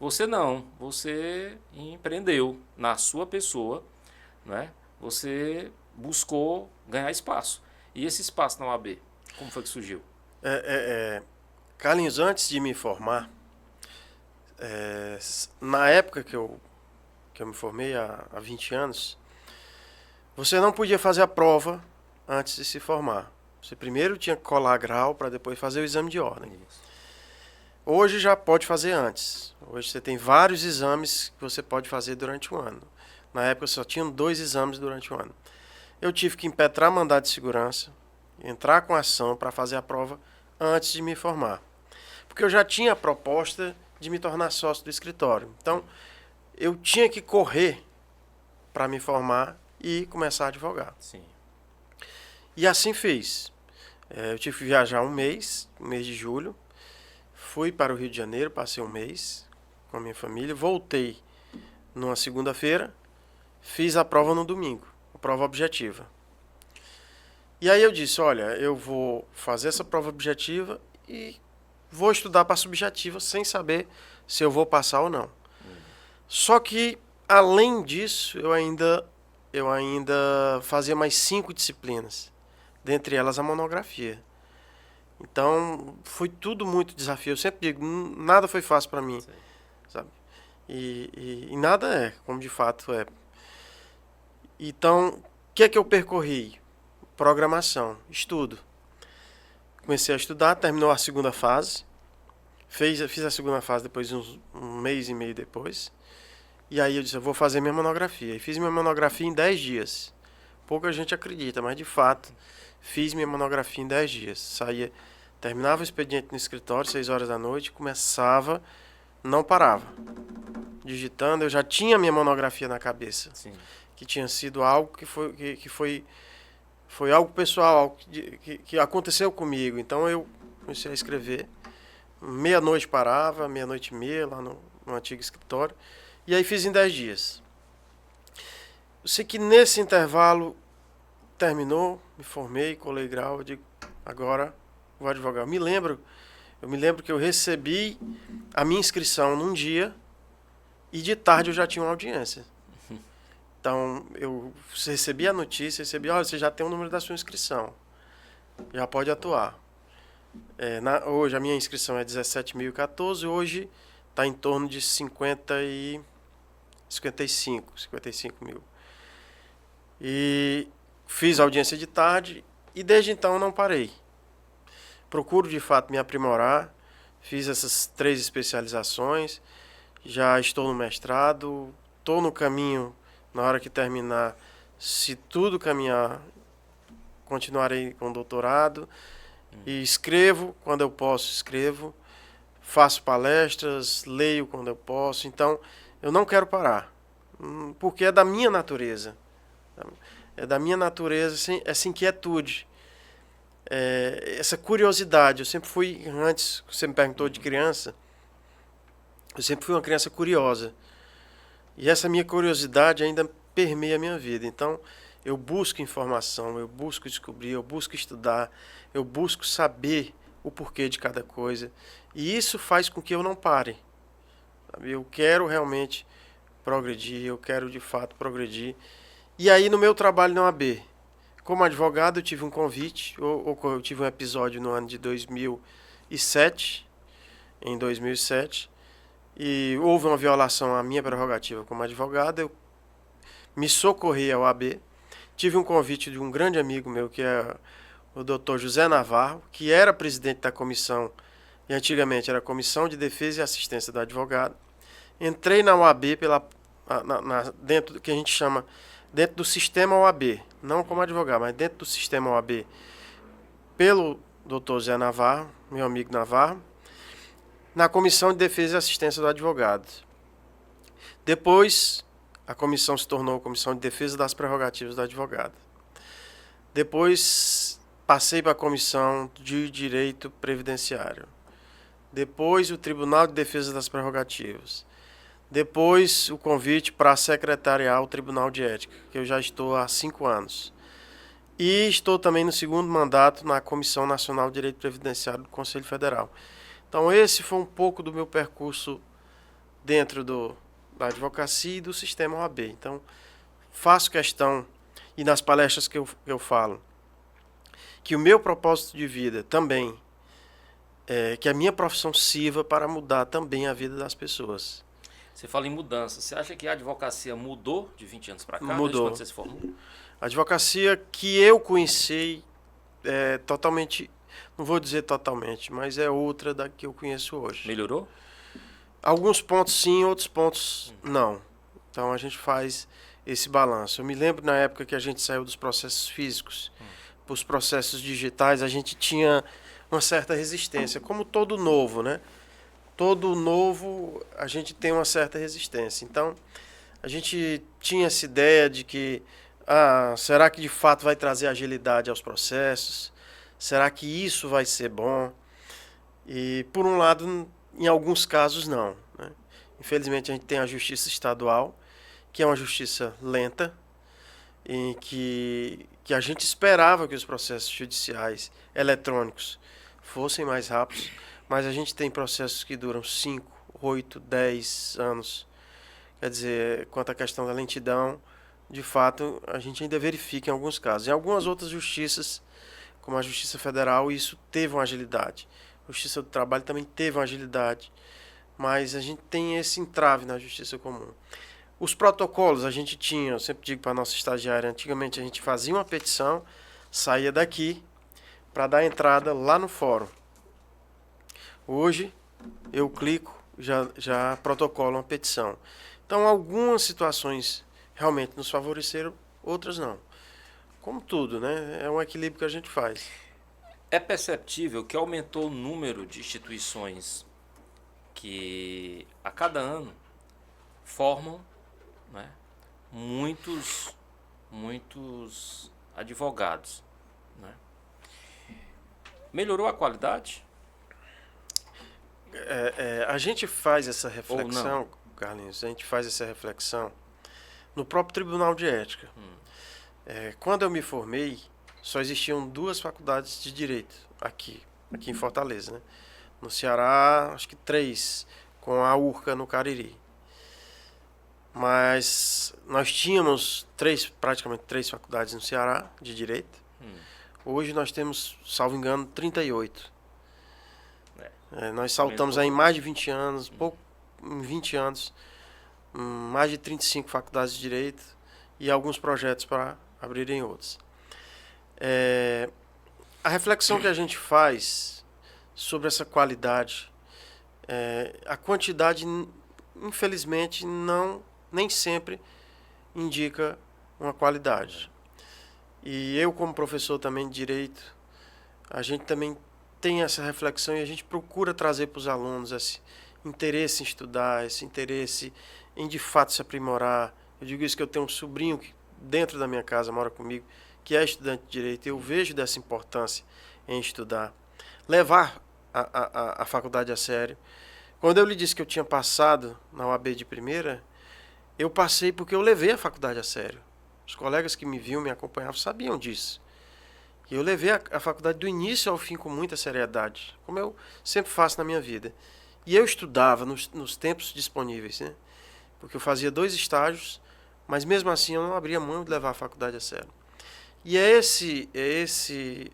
S1: Você não, você empreendeu na sua pessoa, né? Você buscou ganhar espaço. E esse espaço na OAB, como foi que surgiu?
S2: Carlinhos, antes de me formar, na época que eu me formei, há 20 anos, você não podia fazer a prova antes de se formar. Você primeiro tinha que colar grau para depois fazer o exame de ordem.
S1: Isso.
S2: Hoje já pode fazer antes. Hoje você tem vários exames que você pode fazer durante o ano. Na época só tinham 2 exames durante o ano. Eu tive que impetrar mandado de segurança, entrar com ação para fazer a prova antes de me formar. Porque eu já tinha a proposta de me tornar sócio do escritório. Então, eu tinha que correr para me formar e começar a advogar.
S1: Sim.
S2: E assim fiz. Eu tive que viajar um mês de julho. Fui para o Rio de Janeiro, passei um mês com a minha família. Voltei numa segunda-feira, fiz a prova no domingo, a prova objetiva. E aí eu disse, olha, eu vou fazer essa prova objetiva e vou estudar para a subjetiva sem saber se eu vou passar ou não. Só que, além disso, eu ainda fazia mais 5 disciplinas, dentre elas a monografia. Então, foi tudo muito desafio. Eu sempre digo, nada foi fácil para mim, sabe? E nada é, como de fato é. Então, o que é que eu percorri? Programação, estudo. Comecei a estudar, terminou a segunda fase. Fiz a segunda fase depois de um mês e meio depois. E aí eu disse, eu vou fazer minha monografia. E fiz minha monografia em 10 dias. Pouca gente acredita, mas de fato, fiz minha monografia em 10 dias. Terminava o expediente no escritório, 6 horas da noite, começava, não parava. Digitando, eu já tinha minha monografia na cabeça.
S1: Sim.
S2: Que tinha sido algo que foi algo pessoal, algo que aconteceu comigo. Então eu comecei a escrever. Meia-noite parava, meia-noite e meia, lá no antigo escritório. E aí fiz em 10 dias. Eu sei que nesse intervalo terminou, me formei, colei grau, eu digo, agora vou advogar. Eu me lembro que eu recebi a minha inscrição num dia e de tarde eu já tinha uma audiência. Então, eu recebi a notícia, olha, você já tem o número da sua inscrição, já pode atuar. Hoje a minha inscrição é 17.014, hoje está em torno de 55 mil. E fiz audiência de tarde e desde então não parei. Procuro de fato me aprimorar, fiz essas 3 especializações, já estou no mestrado, estou no caminho, na hora que terminar, se tudo caminhar, continuarei com o doutorado. E escrevo quando eu posso, faço palestras, leio quando eu posso. Então, eu não quero parar, porque é da minha natureza. É da minha natureza essa inquietude, essa curiosidade. Eu sempre fui, antes, você me perguntou de criança, eu sempre fui uma criança curiosa. E essa minha curiosidade ainda permeia a minha vida. Então, eu busco informação, eu busco descobrir, eu busco estudar, eu busco saber o porquê de cada coisa. E isso faz com que eu não pare. Sabe? Eu quero realmente progredir, eu quero de fato progredir. E aí no meu trabalho na OAB, como advogado, eu tive um convite, eu tive um episódio no ano de 2007, em 2007, e houve uma violação à minha prerrogativa como advogado, eu me socorri à OAB. Tive um convite de um grande amigo meu, que é o Dr. José Navarro, que era presidente da comissão, e antigamente era a Comissão de Defesa e Assistência do Advogado. Entrei na OAB dentro do que a gente chama, dentro do sistema OAB, não como advogado, mas dentro do sistema OAB, pelo Dr. José Navarro, meu amigo Navarro, na Comissão de Defesa e Assistência do Advogado. Depois, a comissão se tornou a Comissão de Defesa das Prerrogativas do Advogado. Depois, passei para a Comissão de Direito Previdenciário. Depois, o Tribunal de Defesa das Prerrogativas. Depois, o convite para secretariar o Tribunal de Ética, que eu já estou há 5 anos. E estou também no 2º mandato na Comissão Nacional de Direito Previdenciário do Conselho Federal. Então, esse foi um pouco do meu percurso dentro da advocacia e do sistema OAB. Então, faço questão, e nas palestras que eu falo, que o meu propósito de vida também é que a minha profissão sirva para mudar também a vida das pessoas.
S1: Você fala em mudança. Você acha que a advocacia mudou de 20 anos para cá?
S2: Mudou.
S1: Desde quando você se formou?
S2: A advocacia que eu conheci é totalmente, não vou dizer totalmente, mas é outra da que eu conheço hoje.
S1: Melhorou?
S2: Alguns pontos sim, outros pontos não. Então a gente faz esse balanço. Eu me lembro na época que a gente saiu dos processos físicos para os processos digitais, a gente tinha uma certa resistência, como todo novo, né? Todo novo a gente tem uma certa resistência. Então a gente tinha essa ideia de que será que de fato vai trazer agilidade aos processos? Será que isso vai ser bom? E por um lado, em alguns casos, não. Né? Infelizmente, a gente tem a justiça estadual, que é uma justiça lenta, em que a gente esperava que os processos judiciais eletrônicos fossem mais rápidos, mas a gente tem processos que duram 5, 8, 10 anos. Quer dizer, quanto à questão da lentidão, de fato, a gente ainda verifica em alguns casos. Em algumas outras justiças, como a Justiça Federal, isso teve uma agilidade. A Justiça do Trabalho também teve uma agilidade, mas a gente tem esse entrave na Justiça Comum. Os protocolos a gente tinha, eu sempre digo para a nossa estagiária, antigamente a gente fazia uma petição, saía daqui para dar entrada lá no fórum. Hoje, eu clico, já protocolo uma petição. Então, algumas situações realmente nos favoreceram, outras não. Como tudo, né? É um equilíbrio que a gente faz.
S1: É perceptível que aumentou o número de instituições que a cada ano formam, né, muitos advogados. Né? Melhorou a qualidade?
S2: A gente faz essa reflexão, Carlinhos, a gente faz essa reflexão no próprio Tribunal de Ética. Quando eu me formei, só existiam 2 faculdades de Direito aqui em Fortaleza, né? No Ceará, acho que 3, com a URCA no Cariri. Mas nós tínhamos praticamente 3 faculdades no Ceará de Direito. Hoje nós temos, salvo engano, 38. Nós saltamos aí mais de 20 anos, em 20 anos, mais de 35 faculdades de Direito e alguns projetos para abrirem outros. A reflexão que a gente faz sobre essa qualidade, a quantidade, infelizmente, nem sempre indica uma qualidade. E eu, como professor também de Direito, a gente também tem essa reflexão e a gente procura trazer para os alunos esse interesse em estudar, esse interesse em de fato se aprimorar. Eu digo isso que eu tenho um sobrinho que dentro da minha casa mora comigo, que é estudante de Direito, e eu vejo dessa importância em estudar. Levar a faculdade a sério. Quando eu lhe disse que eu tinha passado na UAB de primeira, eu passei porque eu levei a faculdade a sério. Os colegas que me viam, me acompanhavam, sabiam disso. E eu levei a faculdade do início ao fim com muita seriedade, como eu sempre faço na minha vida. E eu estudava nos tempos disponíveis, né? Porque eu fazia 2 estágios, mas mesmo assim eu não abria mão de levar a faculdade a sério. E é essa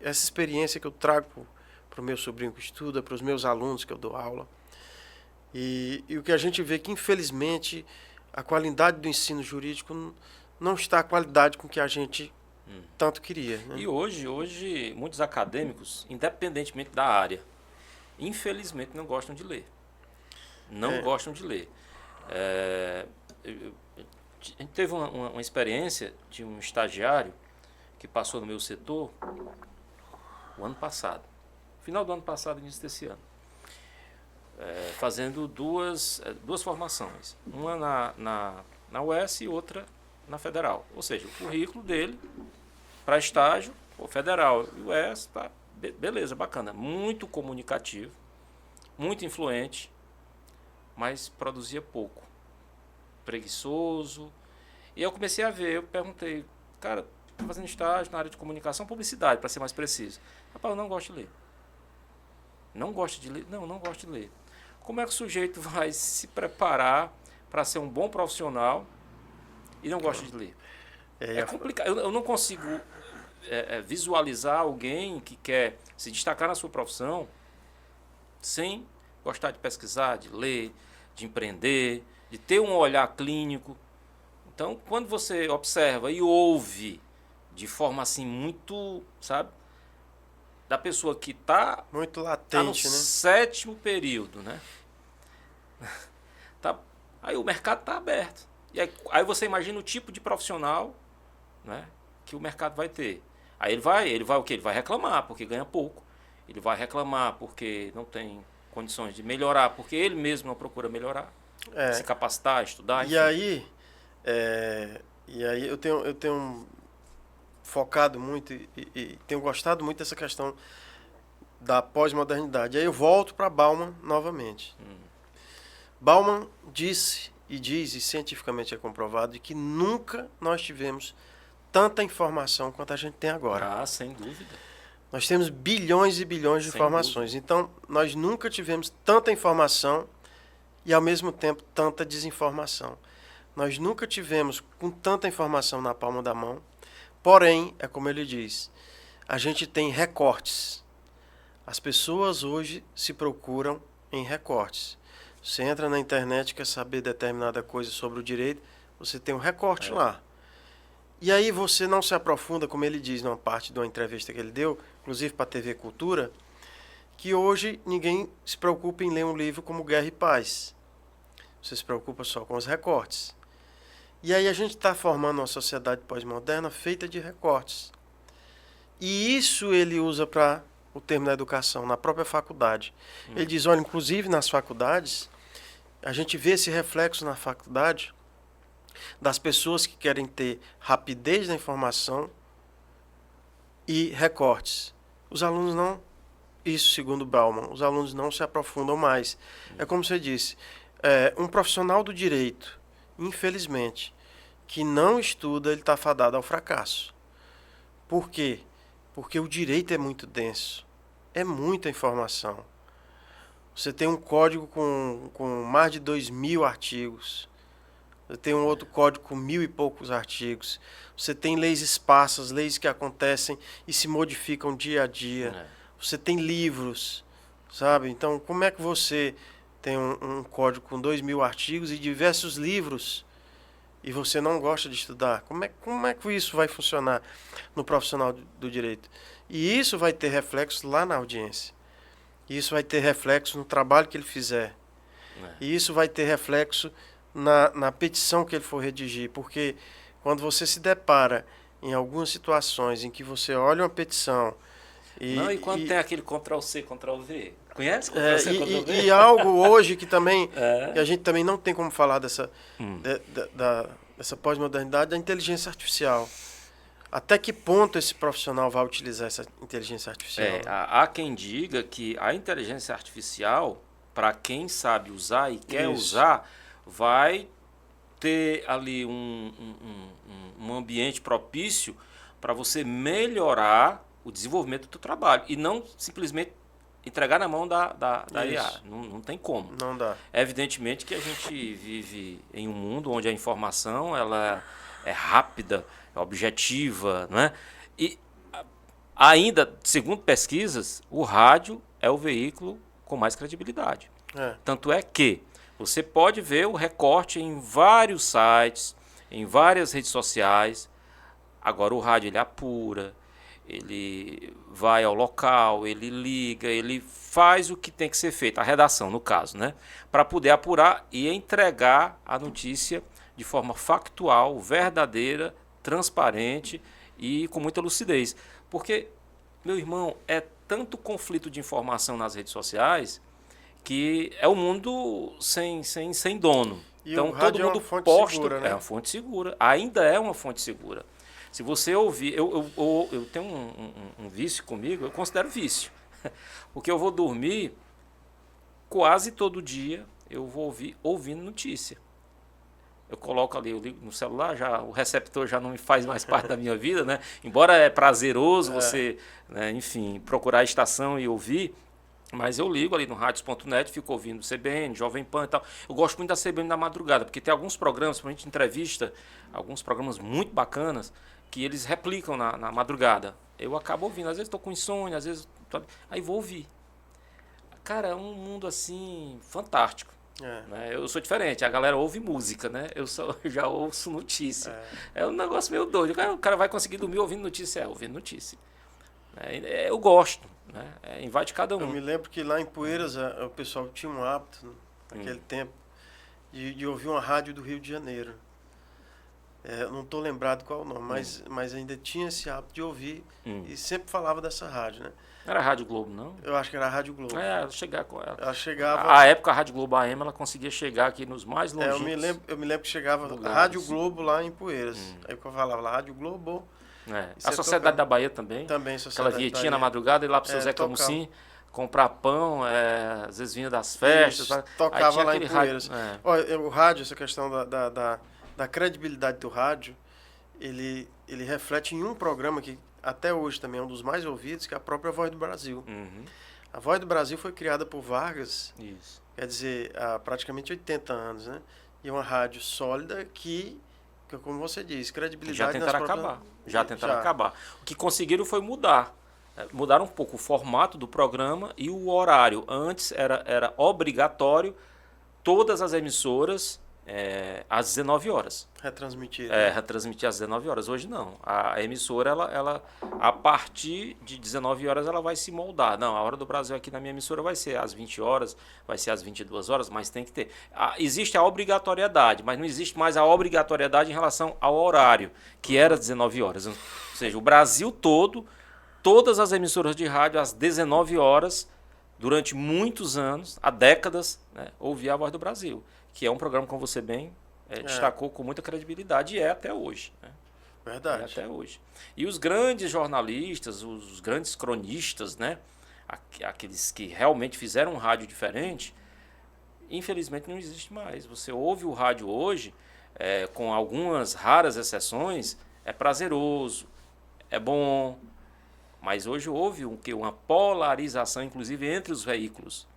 S2: experiência que eu trago para o meu sobrinho que estuda, para os meus alunos que eu dou aula. E o que a gente vê que, infelizmente, a qualidade do ensino jurídico não está a qualidade com que a gente tanto queria. Né?
S1: E hoje, muitos acadêmicos, independentemente da área, infelizmente não gostam de ler. Não gostam de ler. A gente teve uma experiência de um estagiário que passou no meu setor o ano passado. Final do ano passado, início desse ano. Fazendo duas formações. Uma na UES e outra na Federal. Ou seja, o currículo dele para estágio, o Federal e o UES, tá, beleza, bacana. Muito comunicativo, muito influente, mas produzia pouco. Preguiçoso. E eu comecei a ver, eu perguntei, cara, estou fazendo estágio na área de comunicação, publicidade, para ser mais preciso. Rapaz, eu não gosto de ler. Não gosto de ler? Não gosto de ler. Como é que o sujeito vai se preparar para ser um bom profissional e não gosta de ler? É complicado. Eu não consigo visualizar alguém que quer se destacar na sua profissão sem gostar de pesquisar, de ler, de empreender, de ter um olhar clínico. Então, quando você observa e ouve de forma assim muito, sabe, da pessoa que está
S2: muito latente,
S1: tá no
S2: né?
S1: 7º período, né? Aí o mercado está aberto. E aí você imagina o tipo de profissional, né, que o mercado vai ter. Aí ele vai o quê? Ele vai reclamar porque ganha pouco. Ele vai reclamar porque não tem condições de melhorar, porque ele mesmo não procura melhorar, se capacitar, estudar.
S2: E aí, eu tenho focado muito e tenho gostado muito dessa questão da pós-modernidade. Aí eu volto para Bauman novamente. Bauman disse e diz, e cientificamente é comprovado, de que nunca nós tivemos tanta informação quanto a gente tem agora.
S1: Ah, sem dúvida.
S2: Nós temos bilhões e bilhões de informações. Dúvida. Então, nós nunca tivemos tanta informação e, ao mesmo tempo, tanta desinformação. Nós nunca tivemos com tanta informação na palma da mão. Porém, é como ele diz, a gente tem recortes. As pessoas hoje se procuram em recortes. Você entra na internet e quer saber determinada coisa sobre o direito, você tem um recorte lá. E aí você não se aprofunda, como ele diz numa parte de uma entrevista que ele deu, inclusive para a TV Cultura, que hoje ninguém se preocupa em ler um livro como Guerra e Paz. Você se preocupa só com os recortes. E aí a gente está formando uma sociedade pós-moderna feita de recortes. E isso ele usa para o termo da educação, na própria faculdade. Ele diz, olha, inclusive nas faculdades, a gente vê esse reflexo na faculdade das pessoas que querem ter rapidez da informação e recortes. Os alunos não, isso segundo Bauman, os alunos não se aprofundam mais. É como você disse, um profissional do direito, infelizmente, que não estuda, ele está fadado ao fracasso. Por quê? Porque o direito é muito denso. É muita informação. Você tem um código com mais de 2.000 artigos. Você tem um outro código com 1.000 e poucos artigos. Você tem leis esparsas, leis que acontecem e se modificam dia a dia. Você tem livros, sabe? Então, como é que você tem um código com 2.000 artigos e diversos livros e você não gosta de estudar? Como é que isso vai funcionar no profissional do direito? E isso vai ter reflexo lá na audiência. Isso vai ter reflexo no trabalho que ele fizer. E isso vai ter reflexo na petição que ele for redigir. Porque quando você se depara em algumas situações em que você olha uma petição...
S1: E quando tem aquele Ctrl-C, Ctrl-V? Conhece Ctrl-C, Ctrl-V?
S2: E algo hoje que também... que a gente também não tem como falar dessa pós-modernidade, da inteligência artificial. Até que ponto esse profissional vai utilizar essa inteligência artificial?
S1: Há quem diga que a inteligência artificial, para quem sabe usar e quer usar, vai ter ali um ambiente propício para você melhorar o desenvolvimento do trabalho e não simplesmente entregar na mão da IA. Não tem como.
S2: Não dá.
S1: Evidentemente que a gente vive em um mundo onde a informação ela é rápida, é objetiva, não é? E ainda, segundo pesquisas, o rádio é o veículo com mais credibilidade. Tanto é que você pode ver o recorte em vários sites, em várias redes sociais. Agora o rádio ele apura, ele vai ao local, ele liga, ele faz o que tem que ser feito, a redação no caso, né? Para poder apurar e entregar a notícia de forma factual, verdadeira, transparente e com muita lucidez. Porque, meu irmão, é tanto conflito de informação nas redes sociais que é um mundo sem dono.
S2: E
S1: então todo mundo posta, segura, né? É uma fonte segura, ainda é uma fonte segura. Se você ouvir, eu tenho um vício comigo, eu considero vício, porque eu vou dormir quase todo dia, eu vou ouvindo notícia. Eu coloco ali, eu ligo no celular, o receptor já não me faz mais parte da minha vida, né? Embora é prazeroso você, né, enfim, procurar a estação e ouvir, mas eu ligo ali no radios.net, fico ouvindo CBN, Jovem Pan e tal. Eu gosto muito da CBN da madrugada, porque tem alguns programas, pra gente entrevista, alguns programas muito bacanas, que eles replicam na madrugada. Eu acabo ouvindo, às vezes estou com insônia, às vezes... Aí vou ouvir. Cara, é um mundo assim, fantástico. Né? Eu sou diferente, a galera ouve música, né? Eu já ouço notícia. É um negócio meio doido. O cara vai conseguir dormir ouvindo notícia? Ouvindo notícia. Eu gosto, né? Vai de cada um.
S2: Eu me lembro que lá em Poeiras o pessoal tinha um hábito, naquele tempo, de ouvir uma rádio do Rio de Janeiro. Eu não estou lembrado qual o nome, mas ainda tinha esse hábito de ouvir e sempre falava dessa rádio, né?
S1: Não era a Rádio Globo, não?
S2: Eu acho que era a Rádio Globo.
S1: Ela chegava com ela.
S2: Ela chegava...
S1: A época, a Rádio Globo AM, ela conseguia chegar aqui nos mais longínquos.
S2: Eu me lembro que chegava a Rádio Globo lá em Poeiras. Aí eu falava lá, Rádio Globo...
S1: A Sociedade da Bahia também.
S2: Também, Sociedade
S1: aquela vietinha na madrugada, e lá para o seu Zé Camusim, comprar pão, às vezes vinha das festas.
S2: Isso, tocava lá em Poeiras. Olha, o rádio, essa questão da credibilidade do rádio, ele reflete em um programa que até hoje também é um dos mais ouvidos, que é a própria Voz do Brasil. A Voz do Brasil foi criada por Vargas, quer dizer, há praticamente 80 anos, né? E é uma rádio sólida que como você diz, credibilidade...
S1: Já tentaram acabar. O que conseguiram foi mudar. Mudaram um pouco o formato do programa e o horário. Antes era obrigatório todas as emissoras às 19 horas.
S2: Retransmitir.
S1: Retransmitir às 19 horas. Hoje não. A emissora, ela a partir de 19 horas, ela vai se moldar. Não, a Hora do Brasil aqui na minha emissora vai ser às 20 horas, vai ser às 22 horas, mas tem que ter. Existe a obrigatoriedade, mas não existe mais a obrigatoriedade em relação ao horário, que era 19 horas. Ou seja, o Brasil todo, todas as emissoras de rádio às 19 horas, durante muitos anos, há décadas, né, ouvia a Voz do Brasil, que é um programa, como você bem destacou, com muita credibilidade, e é até hoje. Né?
S2: Verdade.
S1: É até hoje. E os grandes jornalistas, os grandes cronistas, né, aqueles que realmente fizeram um rádio diferente, infelizmente não existe mais. Você ouve o rádio hoje, com algumas raras exceções, é prazeroso, é bom. Mas hoje houve uma polarização, inclusive, entre os veículos.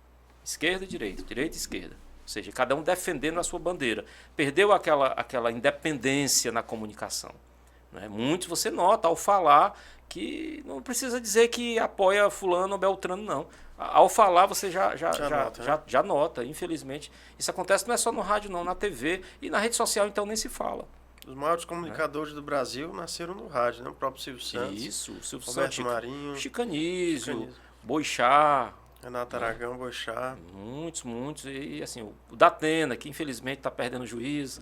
S1: Esquerda e direita, direita e esquerda. Ou seja, cada um defendendo a sua bandeira. Perdeu aquela independência na comunicação. Né? Muitos você nota ao falar que não precisa dizer que apoia fulano ou beltrano, não. Ao falar você já nota, infelizmente. Isso acontece não é só no rádio, não, na TV e na rede social, então nem se fala.
S2: Os maiores comunicadores do Brasil nasceram no rádio, né? O próprio Silvio Santos.
S1: Isso, o Silvio
S2: Roberto
S1: Santos,
S2: Marinho,
S1: Chicanísio, Boixá.
S2: Renato Aragão, Boixá.
S1: Muitos. E assim, o Datena, que infelizmente está perdendo o juízo.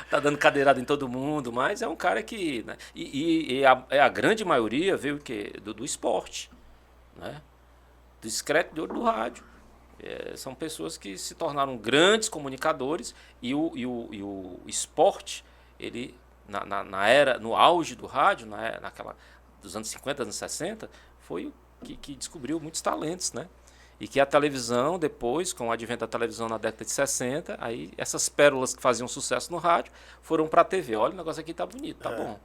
S1: Tá dando cadeirada em todo mundo, mas é um cara que. Né? E a grande maioria veio o quê? Do esporte. Né? Do discreto de ouro do rádio. São pessoas que se tornaram grandes comunicadores e o esporte, ele, na era, no auge do rádio, naquela dos anos 50, anos 60, foi o que descobriu muitos talentos, né? E que a televisão, depois, com o advento da televisão na década de 60, aí essas pérolas que faziam sucesso no rádio foram para a TV. Olha, o negócio aqui tá bonito, tá bom.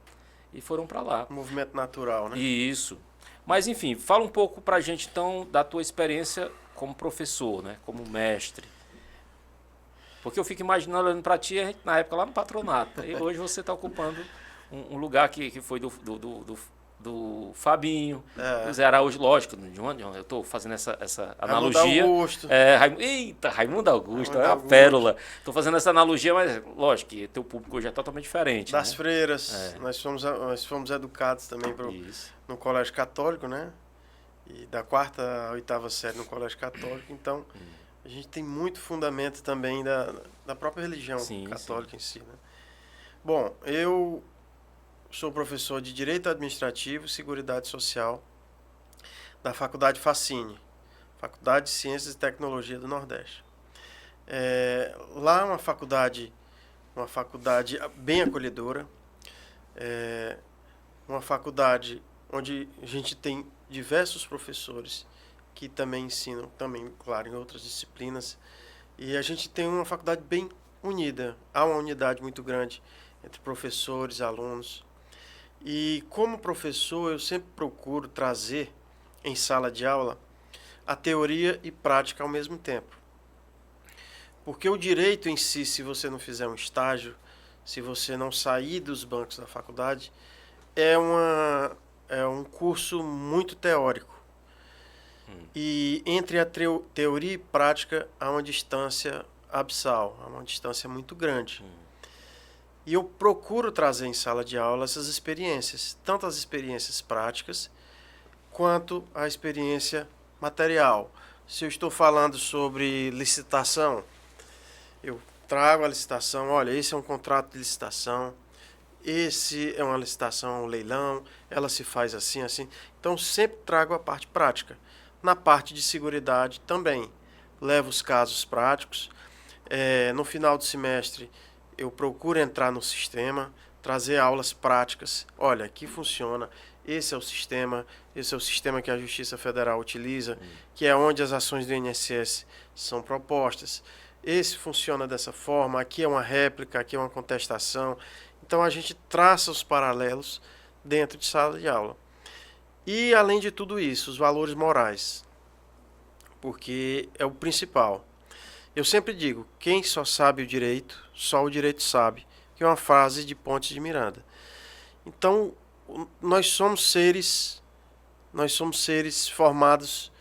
S1: E foram para lá.
S2: Um movimento natural, né?
S1: Isso. Mas, enfim, fala um pouco para a gente, então, da tua experiência como professor, né? Como mestre. Porque eu fico imaginando, olhando para ti, a gente, na época lá no patronato. E hoje você está ocupando um lugar que foi do Fabinho, do Zé Araújo, lógico, de onde eu estou fazendo essa analogia.
S2: Raimundo Augusto.
S1: Raimundo Augusto, é uma pérola. Estou fazendo essa analogia, mas lógico que teu público hoje é totalmente diferente.
S2: Das
S1: né?
S2: freiras, nós fomos educados também no colégio católico, né? E da 4ª à 8ª série no colégio católico, então a gente tem muito fundamento também da própria religião católica em si, né? Bom, eu sou professor de Direito Administrativo e Seguridade Social da Faculdade Facine, Faculdade de Ciências e Tecnologia do Nordeste. Lá é uma faculdade bem acolhedora, uma faculdade onde a gente tem diversos professores que também ensinam, claro, em outras disciplinas, e a gente tem uma faculdade bem unida, há uma unidade muito grande entre professores e alunos. E como professor, eu sempre procuro trazer em sala de aula a teoria e prática ao mesmo tempo. Porque o direito em si, se você não fizer um estágio, se você não sair dos bancos da faculdade, é um curso muito teórico. E entre a teoria e prática há uma distância abissal, há uma distância muito grande. E eu procuro trazer em sala de aula essas experiências, tanto as experiências práticas, quanto a experiência material. Se eu estou falando sobre licitação, eu trago a licitação, olha, esse é um contrato de licitação, esse é uma licitação, um leilão, ela se faz assim, assim. Então, sempre trago a parte prática. Na parte de seguridade também, levo os casos práticos. No final do semestre, eu procuro entrar no sistema, trazer aulas práticas. Olha, aqui funciona, esse é o sistema que a Justiça Federal utiliza, que é onde as ações do INSS são propostas. Esse funciona dessa forma, aqui é uma réplica, aqui é uma contestação. Então, a gente traça os paralelos dentro de sala de aula. E, além de tudo isso, os valores morais, porque é o principal. Eu sempre digo, quem só sabe o direito, só o direito sabe, que é uma frase de Pontes de Miranda. Então, nós somos seres formados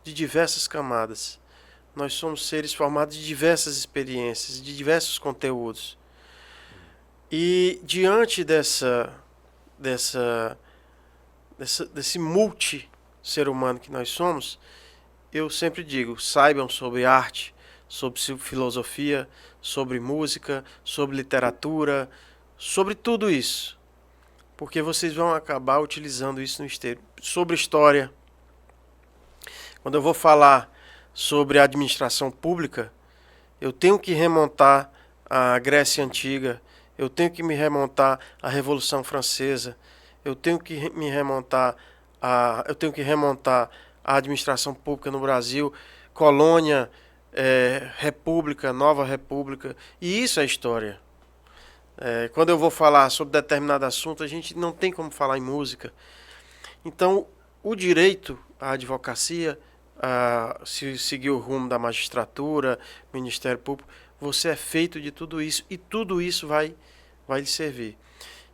S2: de diversas camadas. Nós somos seres formados de diversas experiências, de diversos conteúdos. E diante desse multi-ser humano que nós somos, eu sempre digo, saibam sobre arte, sobre filosofia, sobre música, sobre literatura, sobre tudo isso. Porque vocês vão acabar utilizando isso no exterior. Sobre história. Quando eu vou falar sobre a administração pública, eu tenho que remontar à Grécia Antiga, eu tenho que me remontar à Revolução Francesa, eu tenho que me remontar à administração pública no Brasil, colônia, república, nova república, e isso é história. Quando eu vou falar sobre determinado assunto, a gente não tem como falar em música. Então, o direito, a advocacia, se seguir o rumo da magistratura, Ministério Público, você é feito de tudo isso e tudo isso vai lhe servir.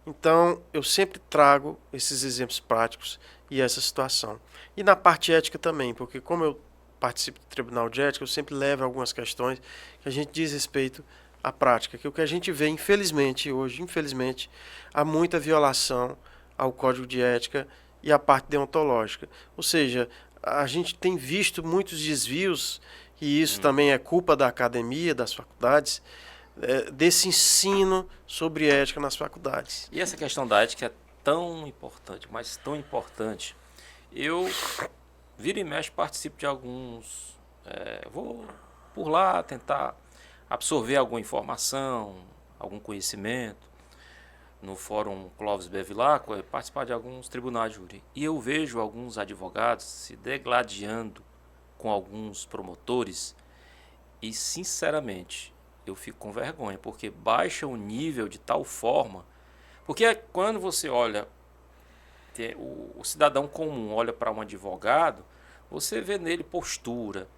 S2: Então, eu sempre trago esses exemplos práticos e essa situação. E na parte ética também, porque como eu participo do Tribunal de Ética, eu sempre levo algumas questões que a gente diz respeito à prática, que o que a gente vê, infelizmente, hoje, há muita violação ao Código de Ética e à parte deontológica. Ou seja, a gente tem visto muitos desvios, e isso também é culpa da academia, das faculdades, desse ensino sobre ética nas faculdades.
S1: E essa questão da ética é tão importante, mas tão importante. Eu, vira e mexe, participo de alguns... vou por lá tentar absorver alguma informação, algum conhecimento. No Fórum Clóvis Bevilacqua, participar de alguns tribunais de júri. E eu vejo alguns advogados se degladiando com alguns promotores e, sinceramente, eu fico com vergonha, porque baixa o nível de tal forma. Porque quando você olha, o cidadão comum olha para um advogado, você vê nele postura,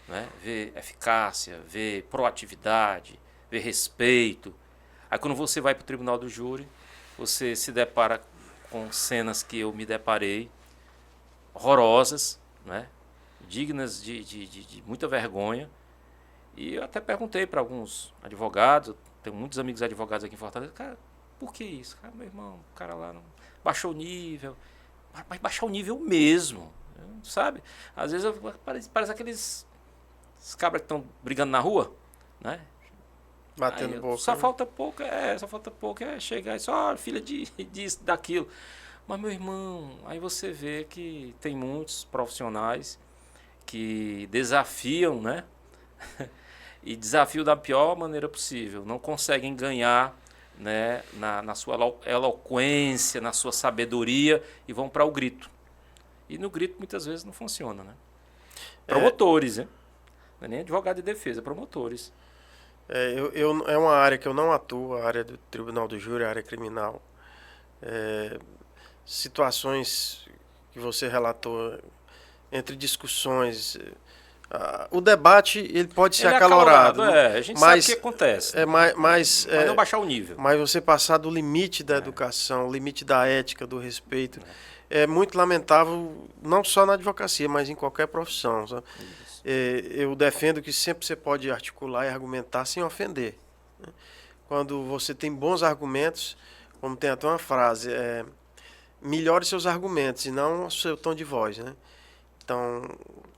S1: né? Vê eficácia, vê proatividade, vê respeito. Aí quando você vai para o tribunal do júri, você se depara com cenas que eu me deparei, horrorosas, né? Dignas de muita vergonha. E eu até perguntei para alguns advogados, eu tenho muitos amigos advogados aqui em Fortaleza, cara, por que isso? Cara, meu irmão, o cara lá não baixou o nível, mas baixar o nível mesmo, sabe? Às vezes parece aqueles cabras que estão brigando na rua, né?
S2: Batendo
S1: Aí,
S2: boca.
S1: só falta pouco, chegar e só, filha disso, daquilo. Mas, meu irmão, aí você vê que tem muitos profissionais que desafiam, né? E desafiam da pior maneira possível. Não conseguem ganhar, né, na sua eloquência, na sua sabedoria e vão para o grito. E no grito muitas vezes não funciona, né? Promotores, né? Não é nem advogado de defesa, promotores.
S2: É uma área que eu não atuo, a área do Tribunal do Júri, a área criminal. Situações que você relatou entre discussões. O debate ele pode ser acalorado.
S1: A gente sabe o que acontece.
S2: Mas
S1: não baixar o nível.
S2: Mas você passar do limite da educação, limite da ética, do respeito, é muito lamentável, não só na advocacia, mas em qualquer profissão. Eu defendo que sempre você pode articular e argumentar sem ofender. Quando você tem bons argumentos, como tem até uma frase, melhore seus argumentos e não o seu tom de voz, né? Então,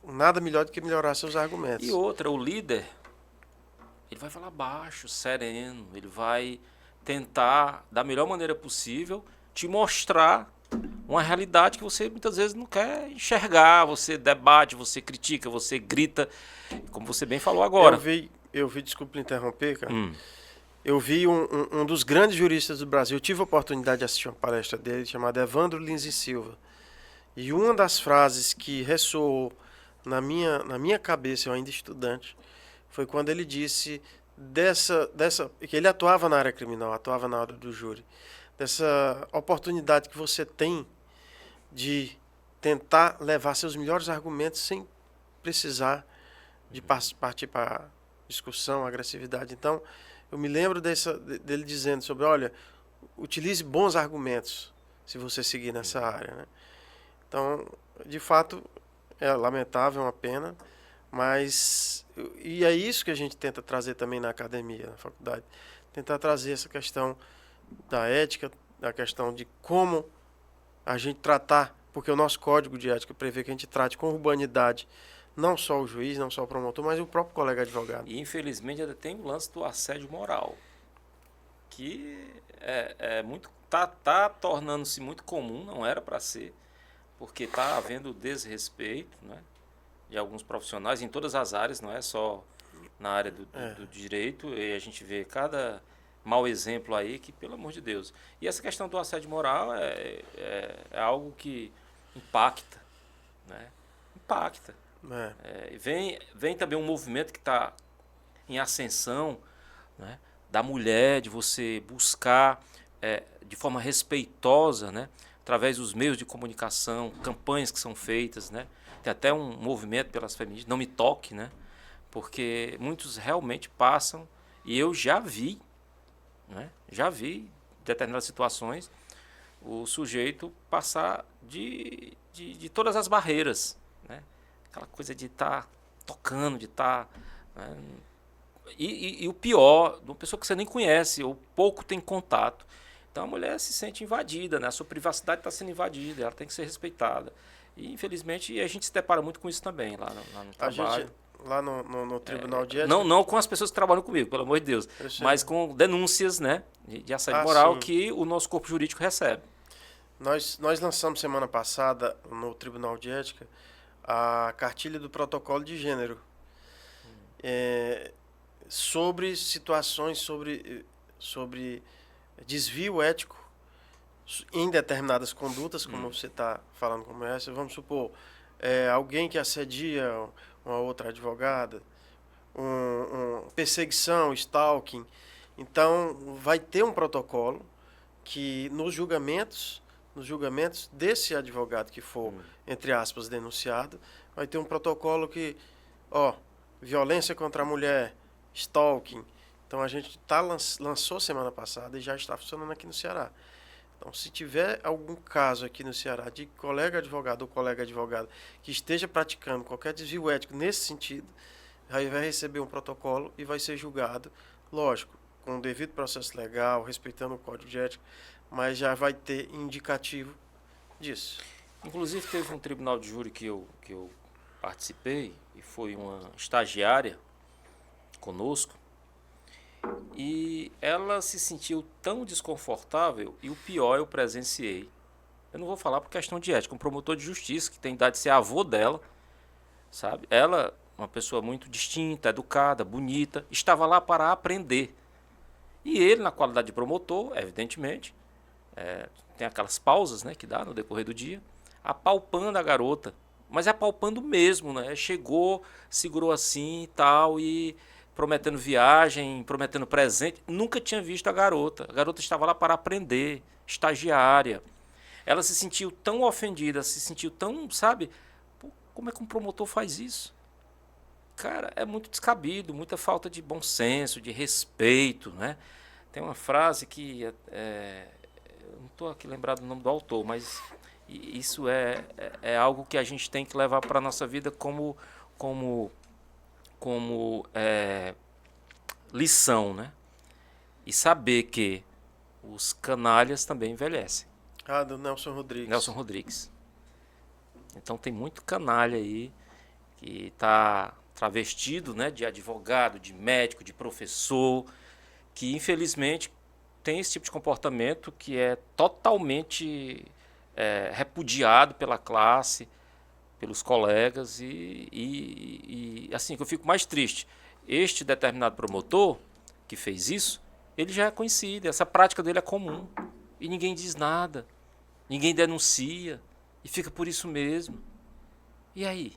S2: nada melhor do que melhorar seus argumentos.
S1: E outra, o líder, ele vai falar baixo, sereno, ele vai tentar, da melhor maneira possível, te mostrar uma realidade que você muitas vezes não quer enxergar. Você debate, você critica, você grita, como você bem falou agora.
S2: Eu vi, desculpa interromper, cara. Eu vi um dos grandes juristas do Brasil. Eu tive a oportunidade de assistir uma palestra dele, chamada Evandro Lins e Silva. E uma das frases que ressoou na minha cabeça, eu ainda estudante, foi quando ele disse que ele atuava na área criminal, atuava na área do júri, dessa oportunidade que você tem de tentar levar seus melhores argumentos sem precisar de partir para discussão, agressividade. Então, eu me lembro dele dizendo sobre, olha, utilize bons argumentos se você seguir nessa área, né? Então, de fato, é lamentável, é uma pena, mas e é isso que a gente tenta trazer também na academia, na faculdade, tentar trazer essa questão da ética, da questão de como a gente tratar, porque o nosso código de ética prevê que a gente trate com urbanidade não só o juiz, não só o promotor, mas o próprio colega advogado.
S1: E infelizmente ainda tem o lance do assédio moral, que tá tornando-se muito comum, não era para ser, porque está havendo desrespeito, né, de alguns profissionais em todas as áreas, não é só na área do direito, e a gente vê cada mau exemplo aí que, pelo amor de Deus. E essa questão do assédio moral é algo que impacta, né? Impacta. Vem também um movimento que está em ascensão, né, da mulher, de você buscar de forma respeitosa, né? Através dos meios de comunicação, campanhas que são feitas, né? Tem até um movimento pelas feministas, Não Me Toque, né? Porque muitos realmente passam, e eu já vi, né? Já vi em determinadas situações o sujeito passar de todas as barreiras, né? Aquela coisa de estar tocando, de estar... né? E o pior, de uma pessoa que você nem conhece ou pouco tem contato. Então a mulher se sente invadida, né? A sua privacidade está sendo invadida, ela tem que ser respeitada. E infelizmente a gente se depara muito com isso também lá no trabalho.
S2: Lá no Tribunal de Ética?
S1: Não com as pessoas que trabalham comigo, pelo amor de Deus, mas com denúncias, né, de assédio moral, sim, que o nosso corpo jurídico recebe.
S2: Nós lançamos semana passada no Tribunal de Ética a cartilha do protocolo de gênero. Sobre situações, sobre desvio ético em determinadas condutas, como você está falando como essa. Vamos supor, alguém que assedia uma outra advogada, perseguição, stalking. Então, vai ter um protocolo que nos julgamentos desse advogado que for, entre aspas, denunciado, vai ter um protocolo que, violência contra a mulher, stalking. Então a gente lançou semana passada e já está funcionando aqui no Ceará. Então, se tiver algum caso aqui no Ceará de colega advogado ou colega advogada que esteja praticando qualquer desvio ético nesse sentido, aí vai receber um protocolo e vai ser julgado, lógico, com o devido processo legal, respeitando o código de ética, mas já vai ter indicativo disso.
S1: Inclusive teve um tribunal de júri que eu participei e foi uma estagiária conosco, e ela se sentiu tão desconfortável, e o pior eu presenciei. Eu não vou falar por questão de ética, um promotor de justiça que tem idade de ser avô dela, sabe? Ela, uma pessoa muito distinta, educada, bonita, estava lá para aprender. E ele, na qualidade de promotor, evidentemente, tem aquelas pausas, né, que dá no decorrer do dia, apalpando a garota, mas apalpando mesmo, né? Chegou, segurou assim e tal, e prometendo viagem, prometendo presente. Nunca tinha visto a garota estava lá para aprender, estagiária. Ela se sentiu tão ofendida, se sentiu tão, sabe, como é que um promotor faz isso? Cara, é muito descabido, muita falta de bom senso, de respeito, né? Tem uma frase que eu não estou aqui lembrado do nome do autor, mas isso é algo que a gente tem que levar para a nossa vida como lição, né? E saber que os canalhas também envelhecem.
S2: Do Nelson Rodrigues.
S1: Nelson Rodrigues. Então tem muito canalha aí que está travestido, né, de advogado, de médico, de professor, que infelizmente tem esse tipo de comportamento que é totalmente repudiado pela classe, pelos colegas, e assim, que eu fico mais triste. Este determinado promotor que fez isso, ele já é conhecido, essa prática dele é comum, e ninguém diz nada, ninguém denuncia, e fica por isso mesmo. E aí?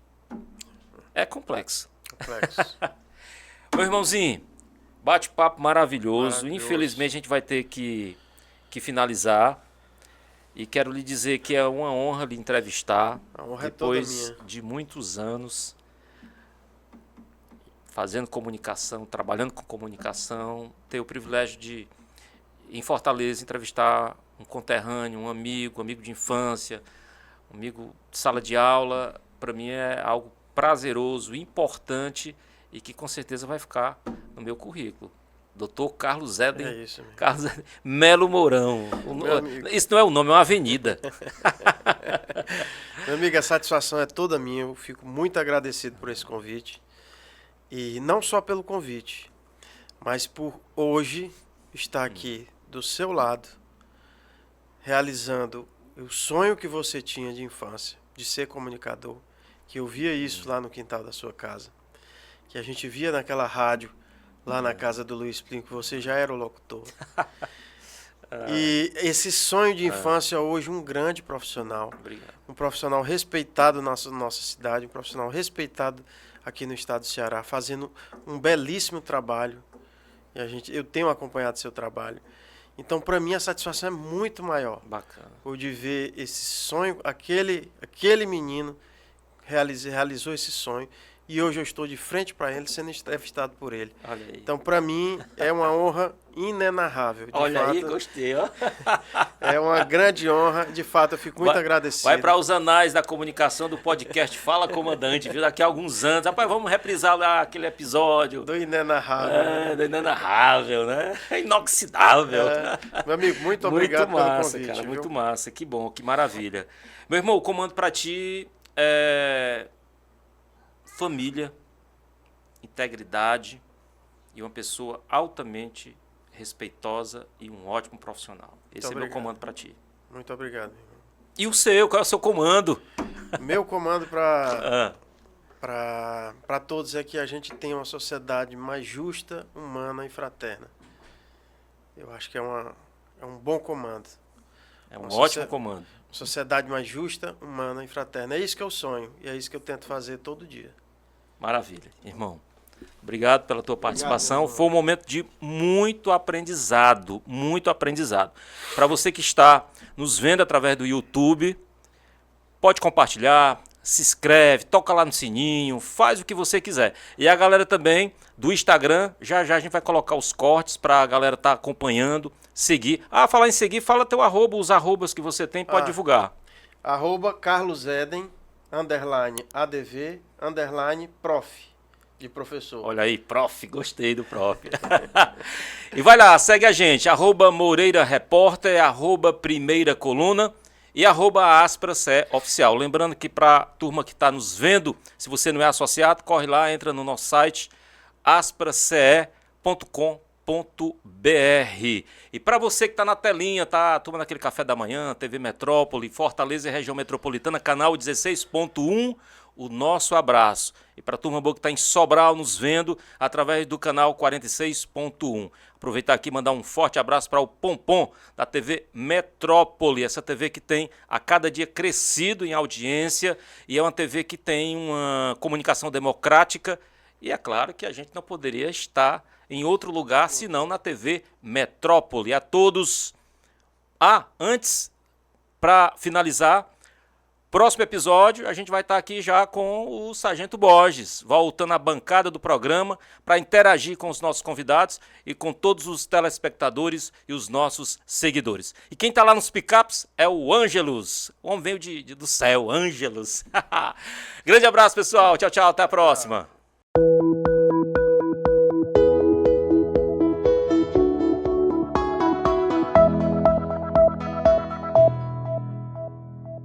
S1: É complexo. Meu irmãozinho, bate-papo maravilhoso. Infelizmente a gente vai ter que finalizar. E quero lhe dizer que é uma honra lhe entrevistar.
S2: A honra
S1: depois
S2: é toda minha.
S1: De muitos anos fazendo comunicação, trabalhando com comunicação, ter o privilégio de, em Fortaleza, entrevistar um conterrâneo, um amigo de infância, um amigo de sala de aula. Para mim é algo prazeroso, importante e que com certeza vai ficar no meu currículo. Dr. Carlos Éden, Carlos Melo Mourão. Isso não é um nome, é uma avenida.
S2: Meu amigo, a satisfação é toda minha. Eu fico muito agradecido por esse convite. E não só pelo convite, mas por hoje estar aqui do seu lado, realizando o sonho que você tinha de infância, de ser comunicador, que eu via isso lá no quintal da sua casa, que a gente via naquela rádio, lá na casa do Luiz Plínio, que você já era o locutor. E esse sonho de infância hoje, um grande profissional.
S1: Obrigado.
S2: Um profissional respeitado na nossa cidade, um profissional respeitado aqui no estado do Ceará, fazendo um belíssimo trabalho eu tenho acompanhado seu trabalho. Então, para mim, a satisfação é muito maior.
S1: Bacana.
S2: Por de ver esse sonho, aquele menino realizou esse sonho e hoje eu estou de frente para ele, sendo entrevistado por ele.
S1: Olha aí.
S2: Então, para mim, é uma honra inenarrável.
S1: Olha fato, aí, gostei, ó.
S2: É uma grande honra, de fato, eu fico muito agradecido.
S1: Vai para os anais da comunicação do podcast Fala Comandante, viu? Daqui a alguns anos. Rapaz, vamos reprisar lá aquele episódio.
S2: Do inenarrável.
S1: Do inenarrável, né? É inoxidável.
S2: Meu amigo, muito obrigado
S1: muito massa,
S2: pelo convite.
S1: Cara, muito massa, que bom, que maravilha. Meu irmão, o comando para ti é família, integridade e uma pessoa altamente respeitosa e um ótimo profissional. Esse é meu comando para ti.
S2: Muito obrigado.
S1: E o seu? Qual é o seu comando?
S2: Meu comando para todos é que a gente tenha uma sociedade mais justa, humana e fraterna. Eu acho que é um bom comando.
S1: É um ótimo comando.
S2: Sociedade mais justa, humana e fraterna. É isso que eu sonho e é isso que eu tento fazer todo dia.
S1: Maravilha, irmão. Obrigado pela tua participação. Foi um momento de muito aprendizado, muito aprendizado. Para você que está nos vendo através do YouTube, pode compartilhar, se inscreve, toca lá no sininho, faz o que você quiser. E a galera também do Instagram, já a gente vai colocar os cortes para a galera estar acompanhando, seguir. Falar em seguir, fala teu arroba, os arrobas que você tem, pode divulgar.
S2: @CarlosEden, _ADV, _prof. De professor.
S1: Olha aí, prof, gostei do prof. E vai lá, segue a gente, @Moreira Repórter, @Primeira Coluna e @AspraCE Oficial. Lembrando que para a turma que está nos vendo, se você não é associado, corre lá, entra no nosso site, asprace.com.br. E para você que está na telinha, tá tomando aquele café da manhã, TV Metrópole, Fortaleza e região metropolitana, canal 16.1, o nosso abraço. E para a turma boa que está em Sobral nos vendo, através do canal 46.1. Aproveitar aqui e mandar um forte abraço para o Pompom, da TV Metrópole, essa TV que tem a cada dia crescido em audiência e é uma TV que tem uma comunicação democrática e é claro que a gente não poderia estar em outro lugar senão na TV Metrópole. A todos. Antes, para finalizar, próximo episódio, a gente vai estar aqui já com o Sargento Borges, voltando à bancada do programa para interagir com os nossos convidados e com todos os telespectadores e os nossos seguidores. E quem está lá nos picapes é o Ângelus. O homem veio do céu, Ângelus. Grande abraço, pessoal. Tchau, tchau. Até a próxima.